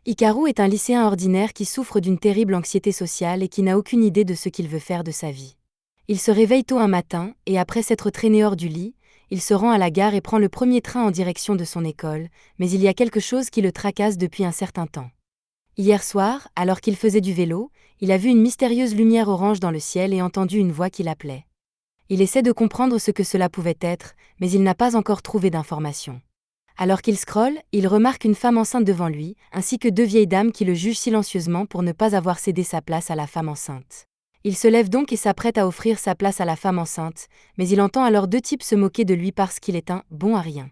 Hikaru est un lycéen ordinaire qui souffre d'une terrible anxiété sociale et qui n'a aucune idée de ce qu'il veut faire de sa vie. Il se réveille tôt un matin et après s'être traîné hors du lit, il se rend à la gare et prend le premier train en direction de son école, mais il y a quelque chose qui le tracasse depuis un certain temps. Hier soir, alors qu'il faisait du vélo, il a vu une mystérieuse lumière orange dans le ciel et entendu une voix qui l'appelait. Il essaie de comprendre ce que cela pouvait être, mais il n'a pas encore trouvé d'informations. Alors qu'il scrolle, il remarque une femme enceinte devant lui, ainsi que deux vieilles dames qui le jugent silencieusement pour ne pas avoir cédé sa place à la femme enceinte. Il se lève donc et s'apprête à offrir sa place à la femme enceinte, mais il entend alors deux types se moquer de lui parce qu'il est un « bon à rien ».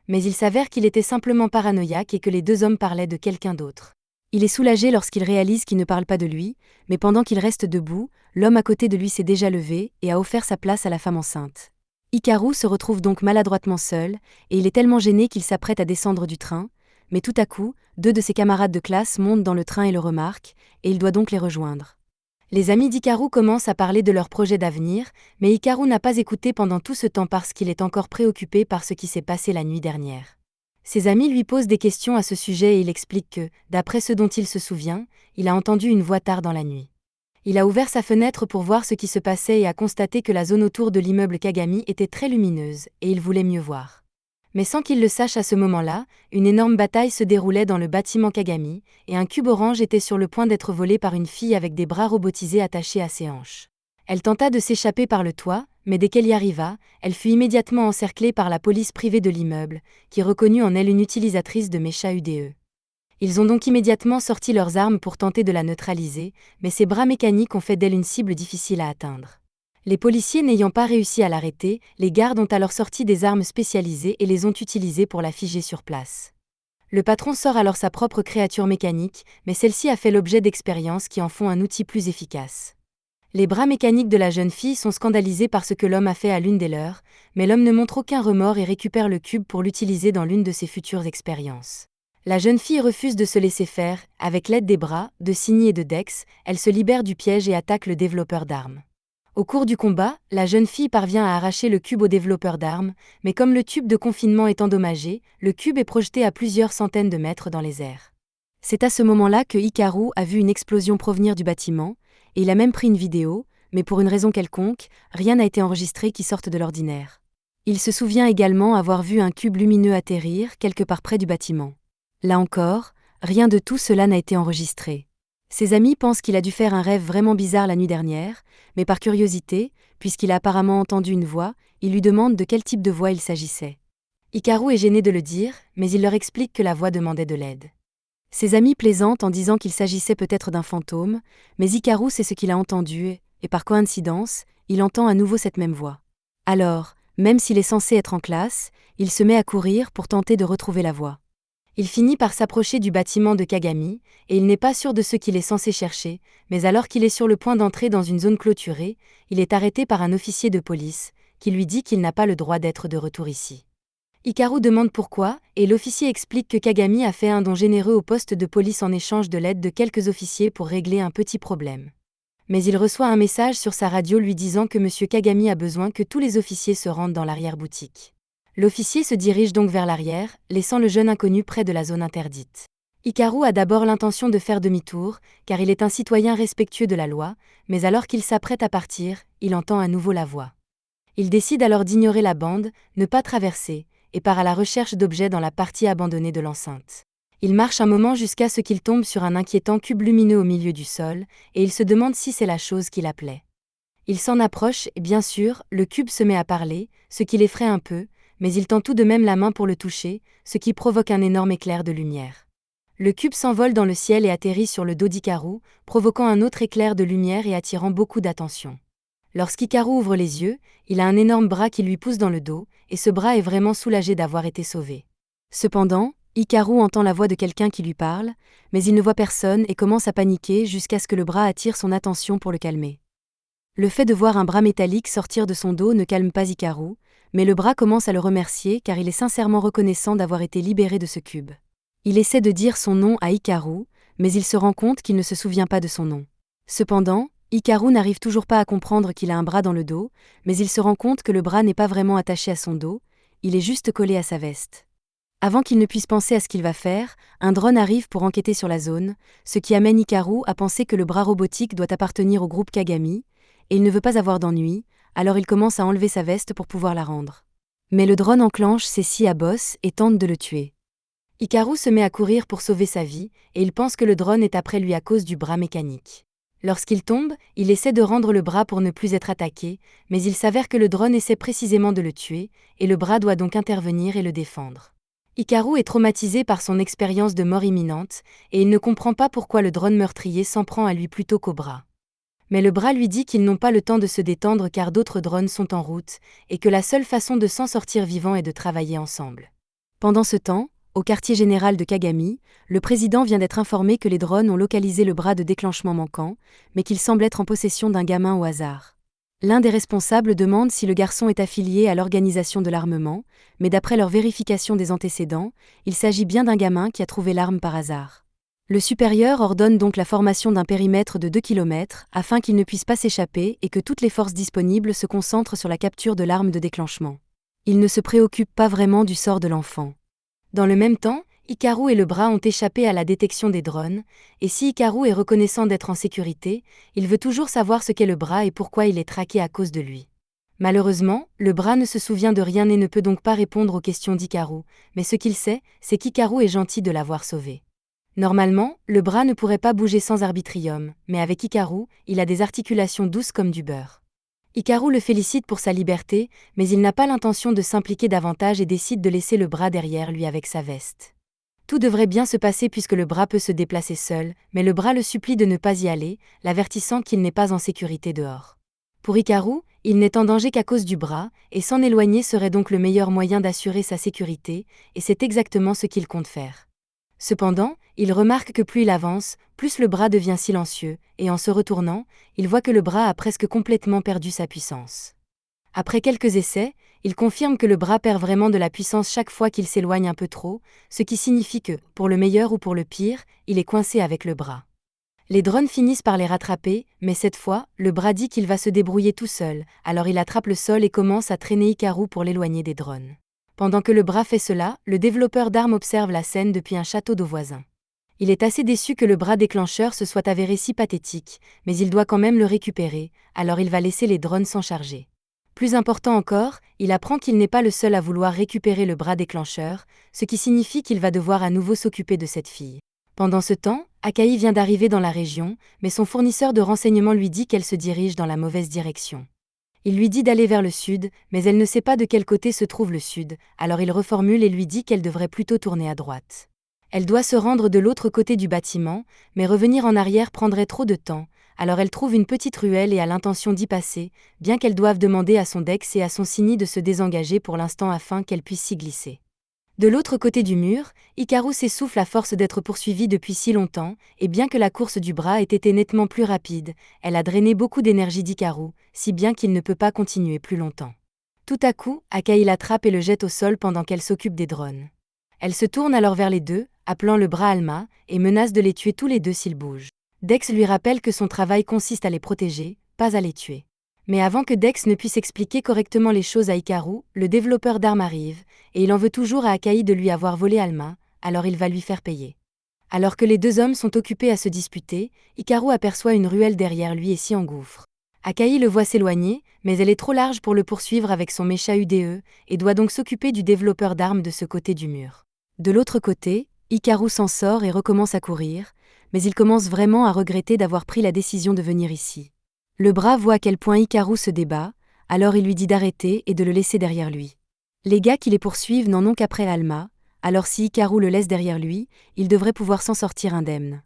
Mais il s'avère qu'il était simplement paranoïaque et que les deux hommes parlaient de quelqu'un d'autre. Il est soulagé lorsqu'il réalise qu'ils ne parlent pas de lui, mais pendant qu'il reste debout, l'homme à côté de lui s'est déjà levé et a offert sa place à la femme enceinte. Hikaru se retrouve donc maladroitement seul, et il est tellement gêné qu'il s'apprête à descendre du train, mais tout à coup, deux de ses camarades de classe montent dans le train et le remarquent, et il doit donc les rejoindre. Les amis d'Hikaru commencent à parler de leur projet d'avenir, mais Hikaru n'a pas écouté pendant tout ce temps parce qu'il est encore préoccupé par ce qui s'est passé la nuit dernière. Ses amis lui posent des questions à ce sujet et il explique que, d'après ce dont il se souvient, il a entendu une voix tard dans la nuit. Il a ouvert sa fenêtre pour voir ce qui se passait et a constaté que la zone autour de l'immeuble Kagami était très lumineuse, et il voulait mieux voir. Mais sans qu'il le sache à ce moment-là, une énorme bataille se déroulait dans le bâtiment Kagami, et un cube orange était sur le point d'être volé par une fille avec des bras robotisés attachés à ses hanches. Elle tenta de s'échapper par le toit, mais dès qu'elle y arriva, elle fut immédiatement encerclée par la police privée de l'immeuble, qui reconnut en elle une utilisatrice de Mecha UDE. Ils ont donc immédiatement sorti leurs armes pour tenter de la neutraliser, mais ses bras mécaniques ont fait d'elle une cible difficile à atteindre. Les policiers n'ayant pas réussi à l'arrêter, les gardes ont alors sorti des armes spécialisées et les ont utilisées pour la figer sur place. Le patron sort alors sa propre créature mécanique, mais celle-ci a fait l'objet d'expériences qui en font un outil plus efficace. Les bras mécaniques de la jeune fille sont scandalisés par ce que l'homme a fait à l'une des leurs, mais l'homme ne montre aucun remords et récupère le cube pour l'utiliser dans l'une de ses futures expériences. La jeune fille refuse de se laisser faire, avec l'aide des bras, de Signy et de Dex, elle se libère du piège et attaque le développeur d'armes. Au cours du combat, la jeune fille parvient à arracher le cube au développeur d'armes, mais comme le tube de confinement est endommagé, le cube est projeté à plusieurs centaines de mètres dans les airs. C'est à ce moment-là que Hikaru a vu une explosion provenir du bâtiment, et il a même pris une vidéo, mais pour une raison quelconque, rien n'a été enregistré qui sorte de l'ordinaire. Il se souvient également avoir vu un cube lumineux atterrir quelque part près du bâtiment. Là encore, rien de tout cela n'a été enregistré. Ses amis pensent qu'il a dû faire un rêve vraiment bizarre la nuit dernière, mais par curiosité, puisqu'il a apparemment entendu une voix, ils lui demandent de quel type de voix il s'agissait. Hikaru est gêné de le dire, mais il leur explique que la voix demandait de l'aide. Ses amis plaisantent en disant qu'il s'agissait peut-être d'un fantôme, mais Hikaru sait ce qu'il a entendu, et par coïncidence, il entend à nouveau cette même voix. Alors, même s'il est censé être en classe, il se met à courir pour tenter de retrouver la voix. Il finit par s'approcher du bâtiment de Kagami, et il n'est pas sûr de ce qu'il est censé chercher, mais alors qu'il est sur le point d'entrer dans une zone clôturée, il est arrêté par un officier de police, qui lui dit qu'il n'a pas le droit d'être de retour ici. Hikaru demande pourquoi, et l'officier explique que Kagami a fait un don généreux au poste de police en échange de l'aide de quelques officiers pour régler un petit problème. Mais il reçoit un message sur sa radio lui disant que M. Kagami a besoin que tous les officiers se rendent dans l'arrière-boutique. L'officier se dirige donc vers l'arrière, laissant le jeune inconnu près de la zone interdite. Hikaru a d'abord l'intention de faire demi-tour, car il est un citoyen respectueux de la loi, mais alors qu'il s'apprête à partir, il entend à nouveau la voix. Il décide alors d'ignorer la bande, ne pas traverser, et part à la recherche d'objets dans la partie abandonnée de l'enceinte. Il marche un moment jusqu'à ce qu'il tombe sur un inquiétant cube lumineux au milieu du sol, et il se demande si c'est la chose qui l'appelait. Il s'en approche et bien sûr, le cube se met à parler, ce qui l'effraie un peu, mais il tend tout de même la main pour le toucher, ce qui provoque un énorme éclair de lumière. Le cube s'envole dans le ciel et atterrit sur le dos d'Hikaru, provoquant un autre éclair de lumière et attirant beaucoup d'attention. Lorsqu'Hikaru ouvre les yeux, il a un énorme bras qui lui pousse dans le dos, et ce bras est vraiment soulagé d'avoir été sauvé. Cependant, Hikaru entend la voix de quelqu'un qui lui parle, mais il ne voit personne et commence à paniquer jusqu'à ce que le bras attire son attention pour le calmer. Le fait de voir un bras métallique sortir de son dos ne calme pas Hikaru, mais le bras commence à le remercier car il est sincèrement reconnaissant d'avoir été libéré de ce cube. Il essaie de dire son nom à Hikaru, mais il se rend compte qu'il ne se souvient pas de son nom. Cependant, Hikaru n'arrive toujours pas à comprendre qu'il a un bras dans le dos, mais il se rend compte que le bras n'est pas vraiment attaché à son dos, il est juste collé à sa veste. Avant qu'il ne puisse penser à ce qu'il va faire, un drone arrive pour enquêter sur la zone, ce qui amène Hikaru à penser que le bras robotique doit appartenir au groupe Kagami, et il ne veut pas avoir d'ennui, alors il commence à enlever sa veste pour pouvoir la rendre. Mais le drone enclenche ses scies à bosse et tente de le tuer. Hikaru se met à courir pour sauver sa vie, et il pense que le drone est après lui à cause du bras mécanique. Lorsqu'il tombe, il essaie de rendre le bras pour ne plus être attaqué, mais il s'avère que le drone essaie précisément de le tuer, et le bras doit donc intervenir et le défendre. Hikaru est traumatisé par son expérience de mort imminente, et il ne comprend pas pourquoi le drone meurtrier s'en prend à lui plutôt qu'au bras. Mais le bras lui dit qu'ils n'ont pas le temps de se détendre car d'autres drones sont en route, et que la seule façon de s'en sortir vivant est de travailler ensemble. Pendant ce temps, au quartier général de Kagami, le président vient d'être informé que les drones ont localisé le bras de déclenchement manquant, mais qu'il semble être en possession d'un gamin au hasard. L'un des responsables demande si le garçon est affilié à l'organisation de l'armement, mais d'après leur vérification des antécédents, il s'agit bien d'un gamin qui a trouvé l'arme par hasard. Le supérieur ordonne donc la formation d'un périmètre de 2 km afin qu'il ne puisse pas s'échapper et que toutes les forces disponibles se concentrent sur la capture de l'arme de déclenchement. Il ne se préoccupe pas vraiment du sort de l'enfant. Dans le même temps, Hikaru et le bras ont échappé à la détection des drones, et si Hikaru est reconnaissant d'être en sécurité, il veut toujours savoir ce qu'est le bras et pourquoi il est traqué à cause de lui. Malheureusement, le bras ne se souvient de rien et ne peut donc pas répondre aux questions d'Hikaru, mais ce qu'il sait, c'est qu'Hikaru est gentil de l'avoir sauvé. Normalement, le bras ne pourrait pas bouger sans arbitrium, mais avec Hikaru, il a des articulations douces comme du beurre. Hikaru le félicite pour sa liberté, mais il n'a pas l'intention de s'impliquer davantage et décide de laisser le bras derrière lui avec sa veste. Tout devrait bien se passer puisque le bras peut se déplacer seul, mais le bras le supplie de ne pas y aller, l'avertissant qu'il n'est pas en sécurité dehors. Pour Hikaru, il n'est en danger qu'à cause du bras, et s'en éloigner serait donc le meilleur moyen d'assurer sa sécurité, et c'est exactement ce qu'il compte faire. Cependant, il remarque que plus il avance, plus le bras devient silencieux, et en se retournant, il voit que le bras a presque complètement perdu sa puissance. Après quelques essais, il confirme que le bras perd vraiment de la puissance chaque fois qu'il s'éloigne un peu trop, ce qui signifie que, pour le meilleur ou pour le pire, il est coincé avec le bras. Les drones finissent par les rattraper, mais cette fois, le bras dit qu'il va se débrouiller tout seul, alors il attrape le sol et commence à traîner Hikaru pour l'éloigner des drones. Pendant que le bras fait cela, le développeur d'armes observe la scène depuis un château d'eau voisin. Il est assez déçu que le bras déclencheur se soit avéré si pathétique, mais il doit quand même le récupérer, alors il va laisser les drones s'en charger. Plus important encore, il apprend qu'il n'est pas le seul à vouloir récupérer le bras déclencheur, ce qui signifie qu'il va devoir à nouveau s'occuper de cette fille. Pendant ce temps, Akai vient d'arriver dans la région, mais son fournisseur de renseignements lui dit qu'elle se dirige dans la mauvaise direction. Il lui dit d'aller vers le sud, mais elle ne sait pas de quel côté se trouve le sud, alors il reformule et lui dit qu'elle devrait plutôt tourner à droite. Elle doit se rendre de l'autre côté du bâtiment, mais revenir en arrière prendrait trop de temps, alors elle trouve une petite ruelle et a l'intention d'y passer, bien qu'elle doive demander à son Dex et à son Cini de se désengager pour l'instant afin qu'elle puisse s'y glisser. De l'autre côté du mur, Hikaru s'essouffle à force d'être poursuivie depuis si longtemps, et bien que la course du bras ait été nettement plus rapide, elle a drainé beaucoup d'énergie d'Hikaru, si bien qu'il ne peut pas continuer plus longtemps. Tout à coup, Akai l'attrape et le jette au sol pendant qu'elle s'occupe des drones. Elle se tourne alors vers les deux, appelant le bras Alma, et menace de les tuer tous les deux s'ils bougent. Dex lui rappelle que son travail consiste à les protéger, pas à les tuer. Mais avant que Dex ne puisse expliquer correctement les choses à Hikaru, le développeur d'armes arrive, et il en veut toujours à Akai de lui avoir volé Alma, alors il va lui faire payer. Alors que les deux hommes sont occupés à se disputer, Hikaru aperçoit une ruelle derrière lui et s'y engouffre. Akai le voit s'éloigner, mais elle est trop large pour le poursuivre avec son mecha UDE, et doit donc s'occuper du développeur d'armes de ce côté du mur. De l'autre côté, Hikaru s'en sort et recommence à courir, mais il commence vraiment à regretter d'avoir pris la décision de venir ici. Le bras voit à quel point Hikaru se débat, alors il lui dit d'arrêter et de le laisser derrière lui. Les gars qui les poursuivent n'en ont qu'après Alma, alors si Hikaru le laisse derrière lui, il devrait pouvoir s'en sortir indemne.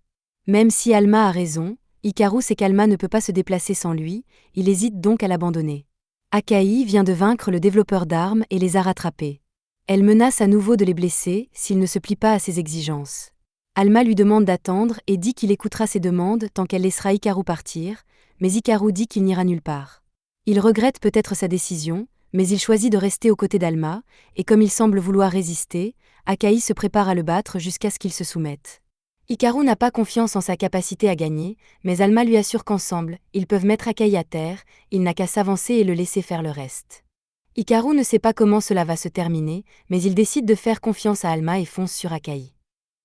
Même si Alma a raison, Hikaru sait qu'Alma ne peut pas se déplacer sans lui, il hésite donc à l'abandonner. Akai vient de vaincre le développeur d'armes et les a rattrapés. Elle menace à nouveau de les blesser s'il ne se plie pas à ses exigences. Alma lui demande d'attendre et dit qu'il écoutera ses demandes tant qu'elle laissera Hikaru partir, mais Hikaru dit qu'il n'ira nulle part. Il regrette peut-être sa décision, mais il choisit de rester aux côtés d'Alma, et comme il semble vouloir résister, Akai se prépare à le battre jusqu'à ce qu'il se soumette. Hikaru n'a pas confiance en sa capacité à gagner, mais Alma lui assure qu'ensemble, ils peuvent mettre Akai à terre, il n'a qu'à s'avancer et le laisser faire le reste. Hikaru ne sait pas comment cela va se terminer, mais il décide de faire confiance à Alma et fonce sur Akai.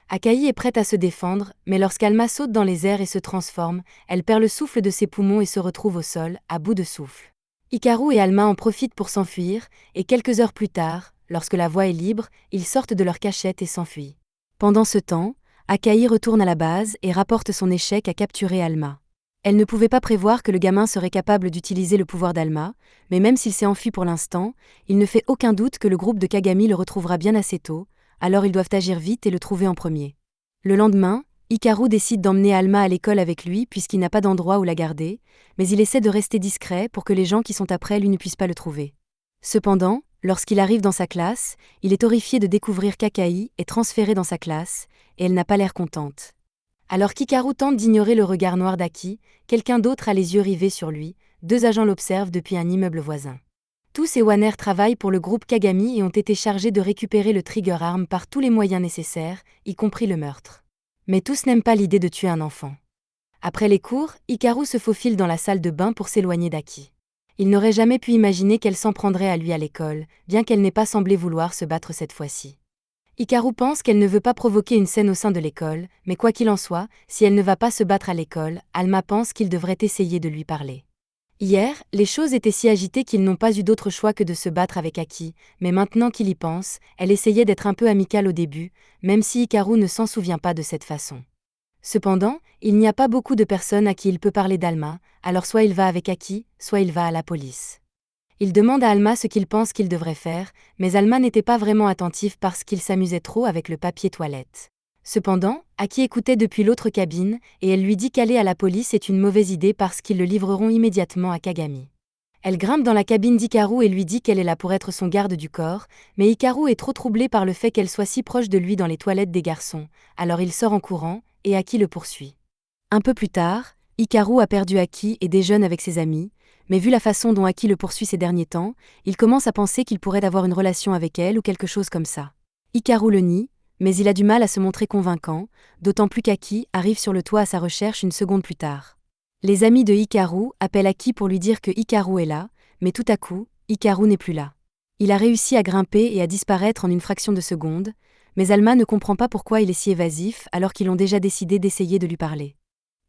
Akai est prête à se défendre, mais lorsqu'Alma saute dans les airs et se transforme, elle perd le souffle de ses poumons et se retrouve au sol, à bout de souffle. Hikaru et Alma en profitent pour s'enfuir, et quelques heures plus tard, lorsque la voie est libre, ils sortent de leur cachette et s'enfuient. Pendant ce temps, Akai retourne à la base et rapporte son échec à capturer Alma. Elle ne pouvait pas prévoir que le gamin serait capable d'utiliser le pouvoir d'Alma, mais même s'il s'est enfui pour l'instant, il ne fait aucun doute que le groupe de Kagami le retrouvera bien assez tôt, alors ils doivent agir vite et le trouver en premier. Le lendemain, Hikaru décide d'emmener Alma à l'école avec lui puisqu'il n'a pas d'endroit où la garder, mais il essaie de rester discret pour que les gens qui sont après lui ne puissent pas le trouver. Cependant, lorsqu'il arrive dans sa classe, il est horrifié de découvrir qu'Akai est transférée dans sa classe, et elle n'a pas l'air contente. Alors qu'Hikaru tente d'ignorer le regard noir d'Aki, quelqu'un d'autre a les yeux rivés sur lui, deux agents l'observent depuis un immeuble voisin. Tous et Wanner travaillent pour le groupe Kagami et ont été chargés de récupérer le Trigger Arm par tous les moyens nécessaires, y compris le meurtre. Mais tous n'aiment pas l'idée de tuer un enfant. Après les cours, Hikaru se faufile dans la salle de bain pour s'éloigner d'Aki. Il n'aurait jamais pu imaginer qu'elle s'en prendrait à lui à l'école, bien qu'elle n'ait pas semblé vouloir se battre cette fois-ci. Hikaru pense qu'elle ne veut pas provoquer une scène au sein de l'école, mais quoi qu'il en soit, si elle ne va pas se battre à l'école, Alma pense qu'il devrait essayer de lui parler. Hier, les choses étaient si agitées qu'ils n'ont pas eu d'autre choix que de se battre avec Aki, mais maintenant qu'il y pense, elle essayait d'être un peu amicale au début, même si Hikaru ne s'en souvient pas de cette façon. Cependant, il n'y a pas beaucoup de personnes à qui il peut parler d'Alma, alors soit il va avec Aki, soit il va à la police. Il demande à Alma ce qu'il pense qu'il devrait faire, mais Alma n'était pas vraiment attentive parce qu'il s'amusait trop avec le papier toilette. Cependant, Aki écoutait depuis l'autre cabine, et elle lui dit qu'aller à la police est une mauvaise idée parce qu'ils le livreront immédiatement à Kagami. Elle grimpe dans la cabine d'Hikaru et lui dit qu'elle est là pour être son garde du corps, mais Hikaru est trop troublé par le fait qu'elle soit si proche de lui dans les toilettes des garçons, alors il sort en courant, et Aki le poursuit. Un peu plus tard, Hikaru a perdu Aki et déjeune avec ses amis, mais vu la façon dont Aki le poursuit ces derniers temps, il commence à penser qu'il pourrait avoir une relation avec elle ou quelque chose comme ça. Hikaru le nie, mais il a du mal à se montrer convaincant, d'autant plus qu'Aki arrive sur le toit à sa recherche une seconde plus tard. Les amis de Hikaru appellent Aki pour lui dire que Hikaru est là, mais tout à coup, Hikaru n'est plus là. Il a réussi à grimper et à disparaître en une fraction de seconde, mais Alma ne comprend pas pourquoi il est si évasif alors qu'ils ont déjà décidé d'essayer de lui parler.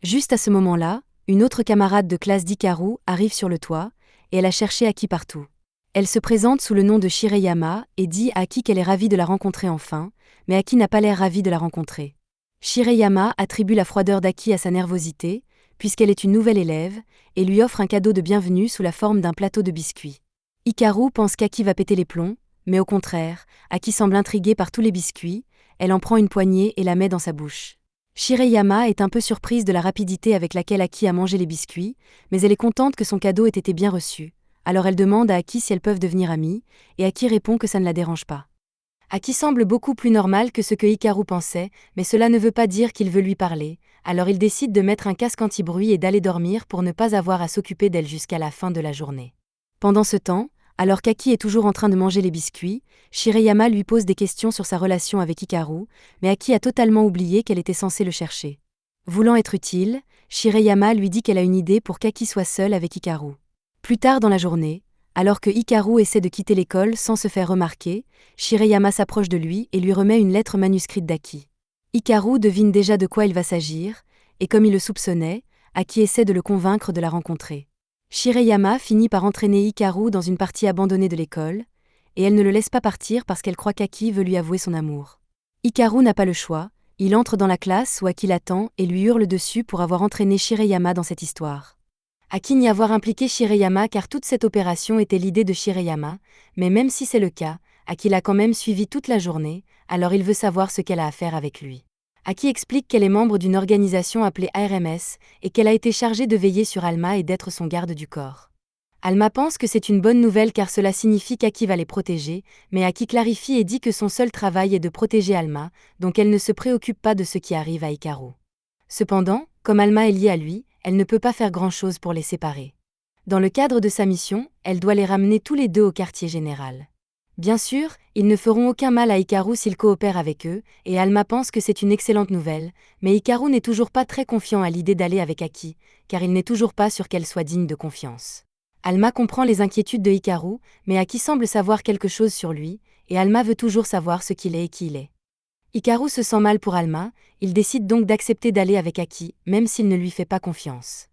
Juste à ce moment-là, une autre camarade de classe d'Hikaru arrive sur le toit, et elle a cherché Aki partout. Elle se présente sous le nom de Shireyama et dit à Aki qu'elle est ravie de la rencontrer enfin, mais Aki n'a pas l'air ravie de la rencontrer. Shireyama attribue la froideur d'Aki à sa nervosité, puisqu'elle est une nouvelle élève, et lui offre un cadeau de bienvenue sous la forme d'un plateau de biscuits. Hikaru pense qu'Aki va péter les plombs, mais au contraire, Aki semble intriguée par tous les biscuits, elle en prend une poignée et la met dans sa bouche. Shireyama est un peu surprise de la rapidité avec laquelle Aki a mangé les biscuits, mais elle est contente que son cadeau ait été bien reçu. Alors elle demande à Aki si elles peuvent devenir amies, et Aki répond que ça ne la dérange pas. Aki semble beaucoup plus normal que ce que Hikaru pensait, mais cela ne veut pas dire qu'il veut lui parler, alors il décide de mettre un casque anti-bruit et d'aller dormir pour ne pas avoir à s'occuper d'elle jusqu'à la fin de la journée. Pendant ce temps, alors qu'Aki est toujours en train de manger les biscuits, Shireyama lui pose des questions sur sa relation avec Hikaru, mais Aki a totalement oublié qu'elle était censée le chercher. Voulant être utile, Shireyama lui dit qu'elle a une idée pour qu'Aki soit seule avec Hikaru. Plus tard dans la journée, alors que Hikaru essaie de quitter l'école sans se faire remarquer, Shireyama s'approche de lui et lui remet une lettre manuscrite d'Aki. Hikaru devine déjà de quoi il va s'agir, et comme il le soupçonnait, Aki essaie de le convaincre de la rencontrer. Shireyama finit par entraîner Hikaru dans une partie abandonnée de l'école, et elle ne le laisse pas partir parce qu'elle croit qu'Aki veut lui avouer son amour. Hikaru n'a pas le choix, il entre dans la classe où Aki l'attend et lui hurle dessus pour avoir entraîné Shireyama dans cette histoire. Aki n'y avoir impliqué Shireyama car toute cette opération était l'idée de Shireyama, mais même si c'est le cas, Aki l'a quand même suivi toute la journée, alors il veut savoir ce qu'elle a à faire avec lui. Aki explique qu'elle est membre d'une organisation appelée ARMS et qu'elle a été chargée de veiller sur Alma et d'être son garde du corps. Alma pense que c'est une bonne nouvelle car cela signifie qu'Aki va les protéger, mais Aki clarifie et dit que son seul travail est de protéger Alma, donc elle ne se préoccupe pas de ce qui arrive à Hikaru. Cependant, comme Alma est liée à lui, elle ne peut pas faire grand-chose pour les séparer. Dans le cadre de sa mission, elle doit les ramener tous les deux au quartier général. Bien sûr, ils ne feront aucun mal à Hikaru s'ils coopèrent avec eux, et Alma pense que c'est une excellente nouvelle, mais Hikaru n'est toujours pas très confiant à l'idée d'aller avec Aki, car il n'est toujours pas sûr qu'elle soit digne de confiance. Alma comprend les inquiétudes de Hikaru, mais Aki semble savoir quelque chose sur lui, et Alma veut toujours savoir ce qu'il est et qui il est. Hikaru se sent mal pour Alma, il décide donc d'accepter d'aller avec Aki, même s'il ne lui fait pas confiance.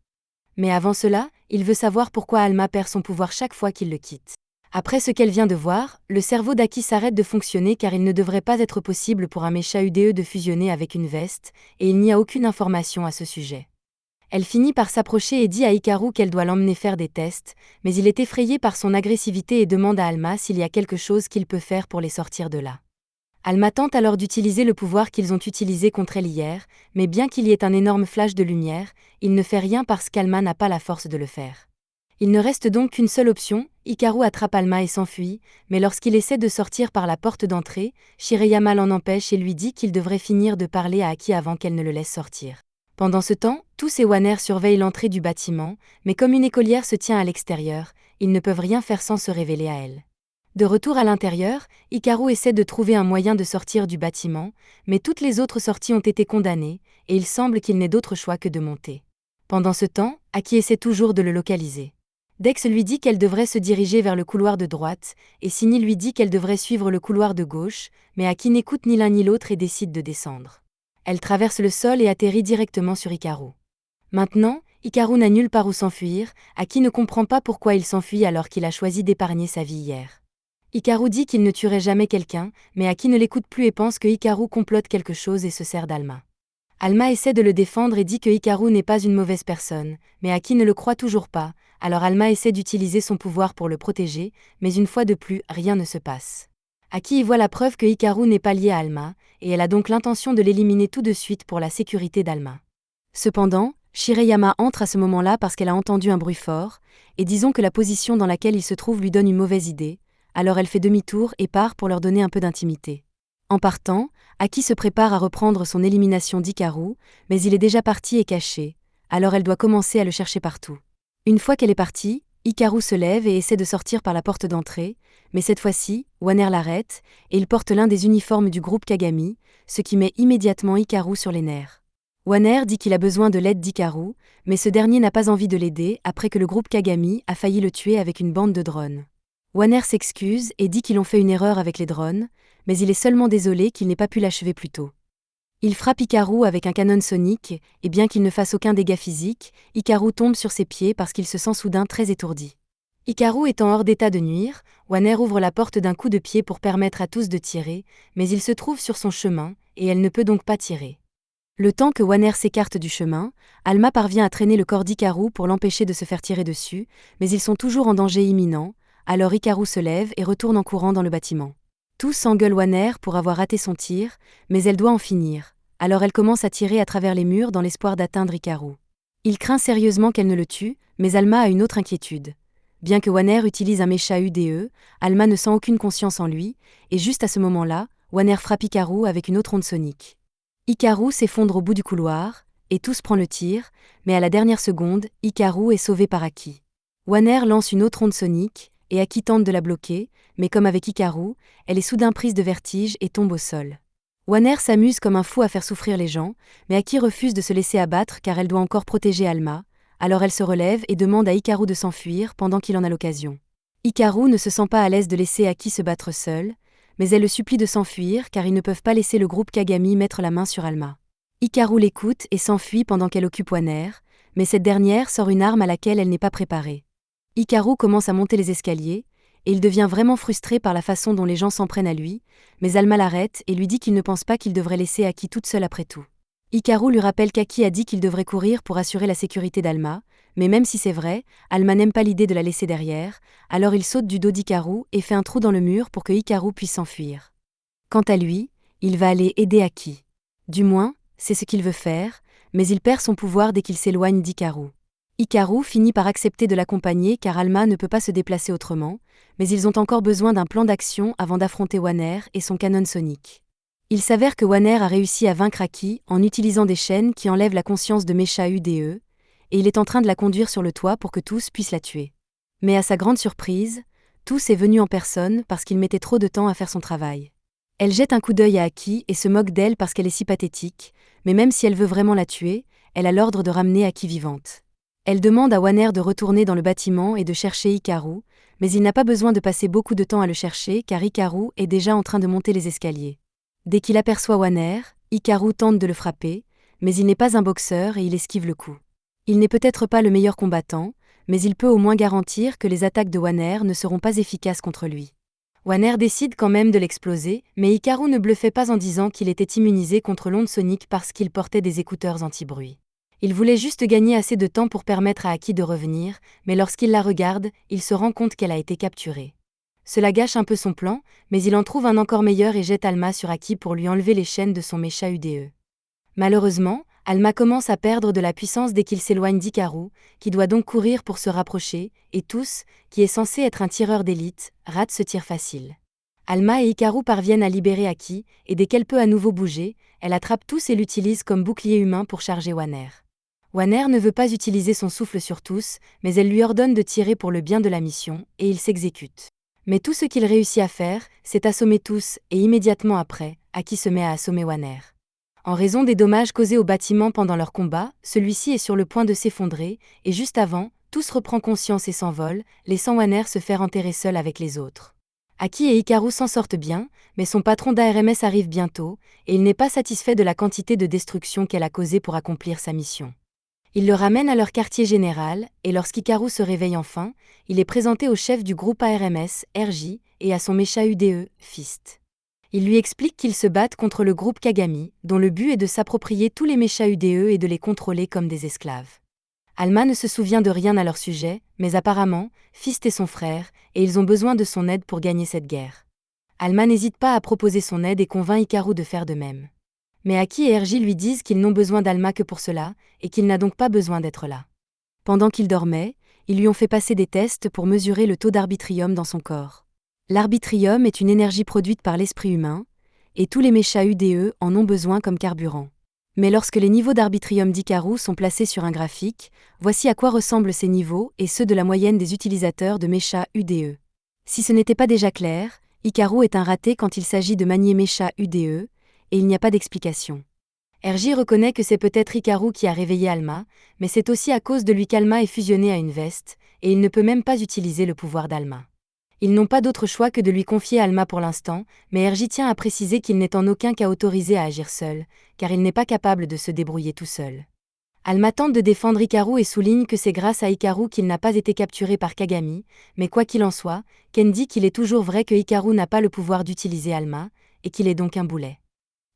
Mais avant cela, il veut savoir pourquoi Alma perd son pouvoir chaque fois qu'il le quitte. Après ce qu'elle vient de voir, le cerveau d'Aki s'arrête de fonctionner car il ne devrait pas être possible pour un mécha UDE de fusionner avec une veste, et il n'y a aucune information à ce sujet. Elle finit par s'approcher et dit à Hikaru qu'elle doit l'emmener faire des tests, mais il est effrayé par son agressivité et demande à Alma s'il y a quelque chose qu'il peut faire pour les sortir de là. Alma tente alors d'utiliser le pouvoir qu'ils ont utilisé contre elle hier, mais bien qu'il y ait un énorme flash de lumière, il ne fait rien parce qu'Alma n'a pas la force de le faire. Il ne reste donc qu'une seule option, Hikaru attrape Alma et s'enfuit, mais lorsqu'il essaie de sortir par la porte d'entrée, Shireyama l'en empêche et lui dit qu'il devrait finir de parler à Aki avant qu'elle ne le laisse sortir. Pendant ce temps, tous et Wanner surveillent l'entrée du bâtiment, mais comme une écolière se tient à l'extérieur, ils ne peuvent rien faire sans se révéler à elle. De retour à l'intérieur, Hikaru essaie de trouver un moyen de sortir du bâtiment, mais toutes les autres sorties ont été condamnées, et il semble qu'il n'ait d'autre choix que de monter. Pendant ce temps, Aki essaie toujours de le localiser. Dex lui dit qu'elle devrait se diriger vers le couloir de droite, et Sini lui dit qu'elle devrait suivre le couloir de gauche, mais Aki n'écoute ni l'un ni l'autre et décide de descendre. Elle traverse le sol et atterrit directement sur Hikaru. Maintenant, Hikaru n'a nulle part où s'enfuir, Aki ne comprend pas pourquoi il s'enfuit alors qu'il a choisi d'épargner sa vie hier. Hikaru dit qu'il ne tuerait jamais quelqu'un, mais Aki ne l'écoute plus et pense que Hikaru complote quelque chose et se sert d'Alma. Alma essaie de le défendre et dit que Hikaru n'est pas une mauvaise personne, mais Aki ne le croit toujours pas, alors Alma essaie d'utiliser son pouvoir pour le protéger, mais une fois de plus, rien ne se passe. Aki y voit la preuve que Hikaru n'est pas lié à Alma, et elle a donc l'intention de l'éliminer tout de suite pour la sécurité d'Alma. Cependant, Shireyama entre à ce moment-là parce qu'elle a entendu un bruit fort, et disons que la position dans laquelle il se trouve lui donne une mauvaise idée, alors elle fait demi-tour et part pour leur donner un peu d'intimité. En partant, Aki se prépare à reprendre son élimination d'Hikaru, mais il est déjà parti et caché, alors elle doit commencer à le chercher partout. Une fois qu'elle est partie, Hikaru se lève et essaie de sortir par la porte d'entrée, mais cette fois-ci, Wanner l'arrête, et il porte l'un des uniformes du groupe Kagami, ce qui met immédiatement Hikaru sur les nerfs. Wanner dit qu'il a besoin de l'aide d'Hikaru, mais ce dernier n'a pas envie de l'aider après que le groupe Kagami a failli le tuer avec une bande de drones. Wanner s'excuse et dit qu'ils ont fait une erreur avec les drones, mais il est seulement désolé qu'il n'ait pas pu l'achever plus tôt. Il frappe Hikaru avec un canon sonique, et bien qu'il ne fasse aucun dégât physique, Hikaru tombe sur ses pieds parce qu'il se sent soudain très étourdi. Hikaru étant hors d'état de nuire, Wanner ouvre la porte d'un coup de pied pour permettre à tous de tirer, mais il se trouve sur son chemin, et elle ne peut donc pas tirer. Le temps que Wanner s'écarte du chemin, Alma parvient à traîner le corps d'Hikaru pour l'empêcher de se faire tirer dessus, mais ils sont toujours en danger imminent, alors Hikaru se lève et retourne en courant dans le bâtiment. Tous s'engueulent Wanner pour avoir raté son tir, mais elle doit en finir, alors elle commence à tirer à travers les murs dans l'espoir d'atteindre Hikaru. Il craint sérieusement qu'elle ne le tue, mais Alma a une autre inquiétude. Bien que Wanner utilise un mécha UDE, Alma ne sent aucune conscience en lui, et juste à ce moment-là, Wanner frappe Hikaru avec une autre onde sonique. Hikaru s'effondre au bout du couloir, et tous prend le tir, mais à la dernière seconde, Hikaru est sauvé par Aki. Wanner lance une autre onde sonique, et Aki tente de la bloquer, mais comme avec Hikaru, elle est soudain prise de vertige et tombe au sol. Wanner s'amuse comme un fou à faire souffrir les gens, mais Aki refuse de se laisser abattre car elle doit encore protéger Alma, alors elle se relève et demande à Hikaru de s'enfuir pendant qu'il en a l'occasion. Hikaru ne se sent pas à l'aise de laisser Aki se battre seule, mais elle le supplie de s'enfuir car ils ne peuvent pas laisser le groupe Kagami mettre la main sur Alma. Hikaru l'écoute et s'enfuit pendant qu'elle occupe Wanner, mais cette dernière sort une arme à laquelle elle n'est pas préparée. Hikaru commence à monter les escaliers, et il devient vraiment frustré par la façon dont les gens s'en prennent à lui, mais Alma l'arrête et lui dit qu'il ne pense pas qu'il devrait laisser Aki toute seule après tout. Hikaru lui rappelle qu'Aki a dit qu'il devrait courir pour assurer la sécurité d'Alma, mais même si c'est vrai, Alma n'aime pas l'idée de la laisser derrière, alors il saute du dos d'Hikaru et fait un trou dans le mur pour que Hikaru puisse s'enfuir. Quant à lui, il va aller aider Aki. Du moins, c'est ce qu'il veut faire, mais il perd son pouvoir dès qu'il s'éloigne d'Hikaru. Hikaru finit par accepter de l'accompagner car Alma ne peut pas se déplacer autrement, mais ils ont encore besoin d'un plan d'action avant d'affronter Wanner et son canon sonique. Il s'avère que Wanner a réussi à vaincre Aki en utilisant des chaînes qui enlèvent la conscience de Mecha UDE, et il est en train de la conduire sur le toit pour que tous puissent la tuer. Mais à sa grande surprise, Tous est venu en personne parce qu'il mettait trop de temps à faire son travail. Elle jette un coup d'œil à Aki et se moque d'elle parce qu'elle est si pathétique, mais même si elle veut vraiment la tuer, elle a l'ordre de ramener Aki vivante. Elle demande à Wanner de retourner dans le bâtiment et de chercher Hikaru, mais il n'a pas besoin de passer beaucoup de temps à le chercher car Hikaru est déjà en train de monter les escaliers. Dès qu'il aperçoit Wanner, Hikaru tente de le frapper, mais il n'est pas un boxeur et il esquive le coup. Il n'est peut-être pas le meilleur combattant, mais il peut au moins garantir que les attaques de Wanner ne seront pas efficaces contre lui. Wanner décide quand même de l'exploser, mais Hikaru ne bluffait pas en disant qu'il était immunisé contre l'onde sonique parce qu'il portait des écouteurs anti-bruit. Il voulait juste gagner assez de temps pour permettre à Aki de revenir, mais lorsqu'il la regarde, il se rend compte qu'elle a été capturée. Cela gâche un peu son plan, mais il en trouve un encore meilleur et jette Alma sur Aki pour lui enlever les chaînes de son mecha UDE. Malheureusement, Alma commence à perdre de la puissance dès qu'il s'éloigne d'Hikaru, qui doit donc courir pour se rapprocher, et Tous, qui est censé être un tireur d'élite, rate ce tir facile. Alma et Hikaru parviennent à libérer Aki, et dès qu'elle peut à nouveau bouger, elle attrape Tous et l'utilise comme bouclier humain pour charger Wanner. Wanner ne veut pas utiliser son souffle sur Tous, mais elle lui ordonne de tirer pour le bien de la mission, et il s'exécute. Mais tout ce qu'il réussit à faire, c'est assommer Tous, et immédiatement après, Aki se met à assommer Wanner. En raison des dommages causés au bâtiment pendant leur combat, celui-ci est sur le point de s'effondrer, et juste avant, Tous reprend conscience et s'envole, laissant Wanner se faire enterrer seul avec les autres. Aki et Hikaru s'en sortent bien, mais son patron d'ARMS arrive bientôt, et il n'est pas satisfait de la quantité de destruction qu'elle a causée pour accomplir sa mission. Il le ramène à leur quartier général, et lorsqu'Hikaru se réveille enfin, il est présenté au chef du groupe ARMS, RJ, et à son mecha UDE, Fist. Il lui explique qu'ils se battent contre le groupe Kagami, dont le but est de s'approprier tous les mechas UDE et de les contrôler comme des esclaves. Alma ne se souvient de rien à leur sujet, mais apparemment, Fist est son frère, et ils ont besoin de son aide pour gagner cette guerre. Alma n'hésite pas à proposer son aide et convainc Hikaru de faire de même. Mais Aki et RJ lui disent qu'ils n'ont besoin d'Alma que pour cela, et qu'il n'a donc pas besoin d'être là. Pendant qu'il dormait, ils lui ont fait passer des tests pour mesurer le taux d'arbitrium dans son corps. L'arbitrium est une énergie produite par l'esprit humain, et tous les mechas UDE en ont besoin comme carburant. Mais lorsque les niveaux d'arbitrium d'Hikaru sont placés sur un graphique, voici à quoi ressemblent ces niveaux et ceux de la moyenne des utilisateurs de mechas UDE. Si ce n'était pas déjà clair, Hikaru est un raté quand il s'agit de manier mechas UDE, et il n'y a pas d'explication. RJ reconnaît que c'est peut-être Hikaru qui a réveillé Alma, mais c'est aussi à cause de lui qu'Alma est fusionnée à une veste, et il ne peut même pas utiliser le pouvoir d'Alma. Ils n'ont pas d'autre choix que de lui confier Alma pour l'instant, mais RJ tient à préciser qu'il n'est en aucun cas autorisé à agir seul, car il n'est pas capable de se débrouiller tout seul. Alma tente de défendre Hikaru et souligne que c'est grâce à Hikaru qu'il n'a pas été capturé par Kagami, mais quoi qu'il en soit, Ken dit qu'il est toujours vrai que Hikaru n'a pas le pouvoir d'utiliser Alma, et qu'il est donc un boulet.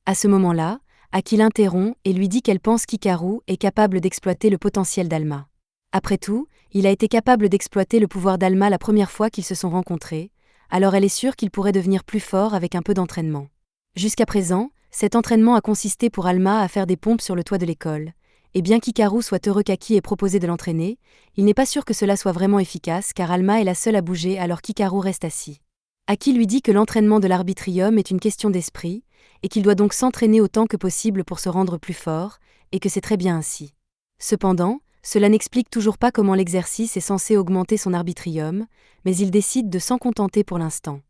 À ce moment-là, Aki l'interrompt et lui dit qu'elle pense qu'Hikaru est capable d'exploiter le potentiel d'Alma. Après tout, il a été capable d'exploiter le pouvoir d'Alma la première fois qu'ils se sont rencontrés, alors elle est sûre qu'il pourrait devenir plus fort avec un peu d'entraînement. Jusqu'à présent, cet entraînement a consisté pour Alma à faire des pompes sur le toit de l'école, et bien qu'Hikaru soit heureux qu'Aki ait proposé de l'entraîner, il n'est pas sûr que cela soit vraiment efficace car Alma est la seule à bouger alors qu'Hikaru reste assis. Aki lui dit que l'entraînement de l'arbitrium est une question d'esprit, et qu'il doit donc s'entraîner autant que possible pour se rendre plus fort, et que c'est très bien ainsi. Cependant, cela n'explique toujours pas comment l'exercice est censé augmenter son arbitrium, mais il décide de s'en contenter pour l'instant.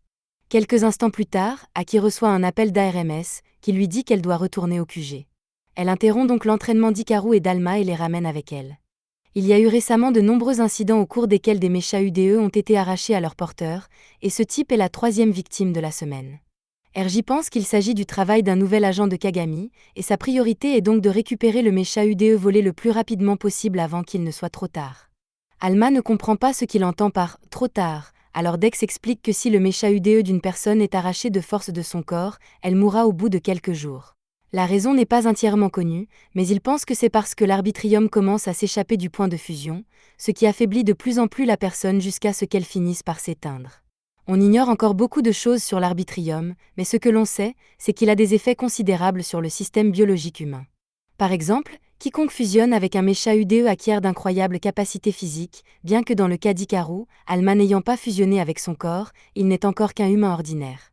Quelques instants plus tard, Aki reçoit un appel d'ARMS, qui lui dit qu'elle doit retourner au QG. Elle interrompt donc l'entraînement d'Hikaru et d'Alma et les ramène avec elle. Il y a eu récemment de nombreux incidents au cours desquels des mechas UDE ont été arrachés à leurs porteurs, et ce type est la 3e victime de la semaine. RJ pense qu'il s'agit du travail d'un nouvel agent de Kagami, et sa priorité est donc de récupérer le mecha UDE volé le plus rapidement possible avant qu'il ne soit trop tard. Alma ne comprend pas ce qu'il entend par « trop tard », alors Dex explique que si le mecha UDE d'une personne est arraché de force de son corps, elle mourra au bout de quelques jours. La raison n'est pas entièrement connue, mais il pense que c'est parce que l'arbitrium commence à s'échapper du point de fusion, ce qui affaiblit de plus en plus la personne jusqu'à ce qu'elle finisse par s'éteindre. On ignore encore beaucoup de choses sur l'arbitrium, mais ce que l'on sait, c'est qu'il a des effets considérables sur le système biologique humain. Par exemple, quiconque fusionne avec un mecha UDE acquiert d'incroyables capacités physiques, bien que dans le cas d'Hikaru, Alma n'ayant pas fusionné avec son corps, il n'est encore qu'un humain ordinaire.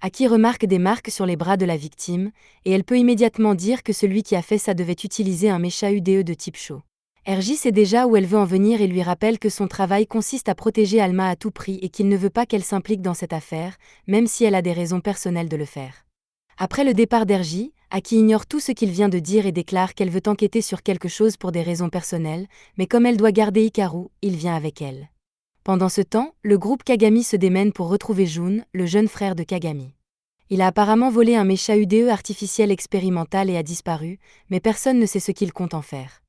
Aki remarque des marques sur les bras de la victime, et elle peut immédiatement dire que celui qui a fait ça devait utiliser un mecha UDE de type Sho. RJ sait déjà où elle veut en venir et lui rappelle que son travail consiste à protéger Alma à tout prix et qu'il ne veut pas qu'elle s'implique dans cette affaire, même si elle a des raisons personnelles de le faire. Après le départ d'RJ, Aki ignore tout ce qu'il vient de dire et déclare qu'elle veut enquêter sur quelque chose pour des raisons personnelles, mais comme elle doit garder Hikaru, il vient avec elle. Pendant ce temps, le groupe Kagami se démène pour retrouver Jun, le jeune frère de Kagami. Il a apparemment volé un mecha UDE artificiel expérimental et a disparu, mais personne ne sait ce qu'il compte en faire.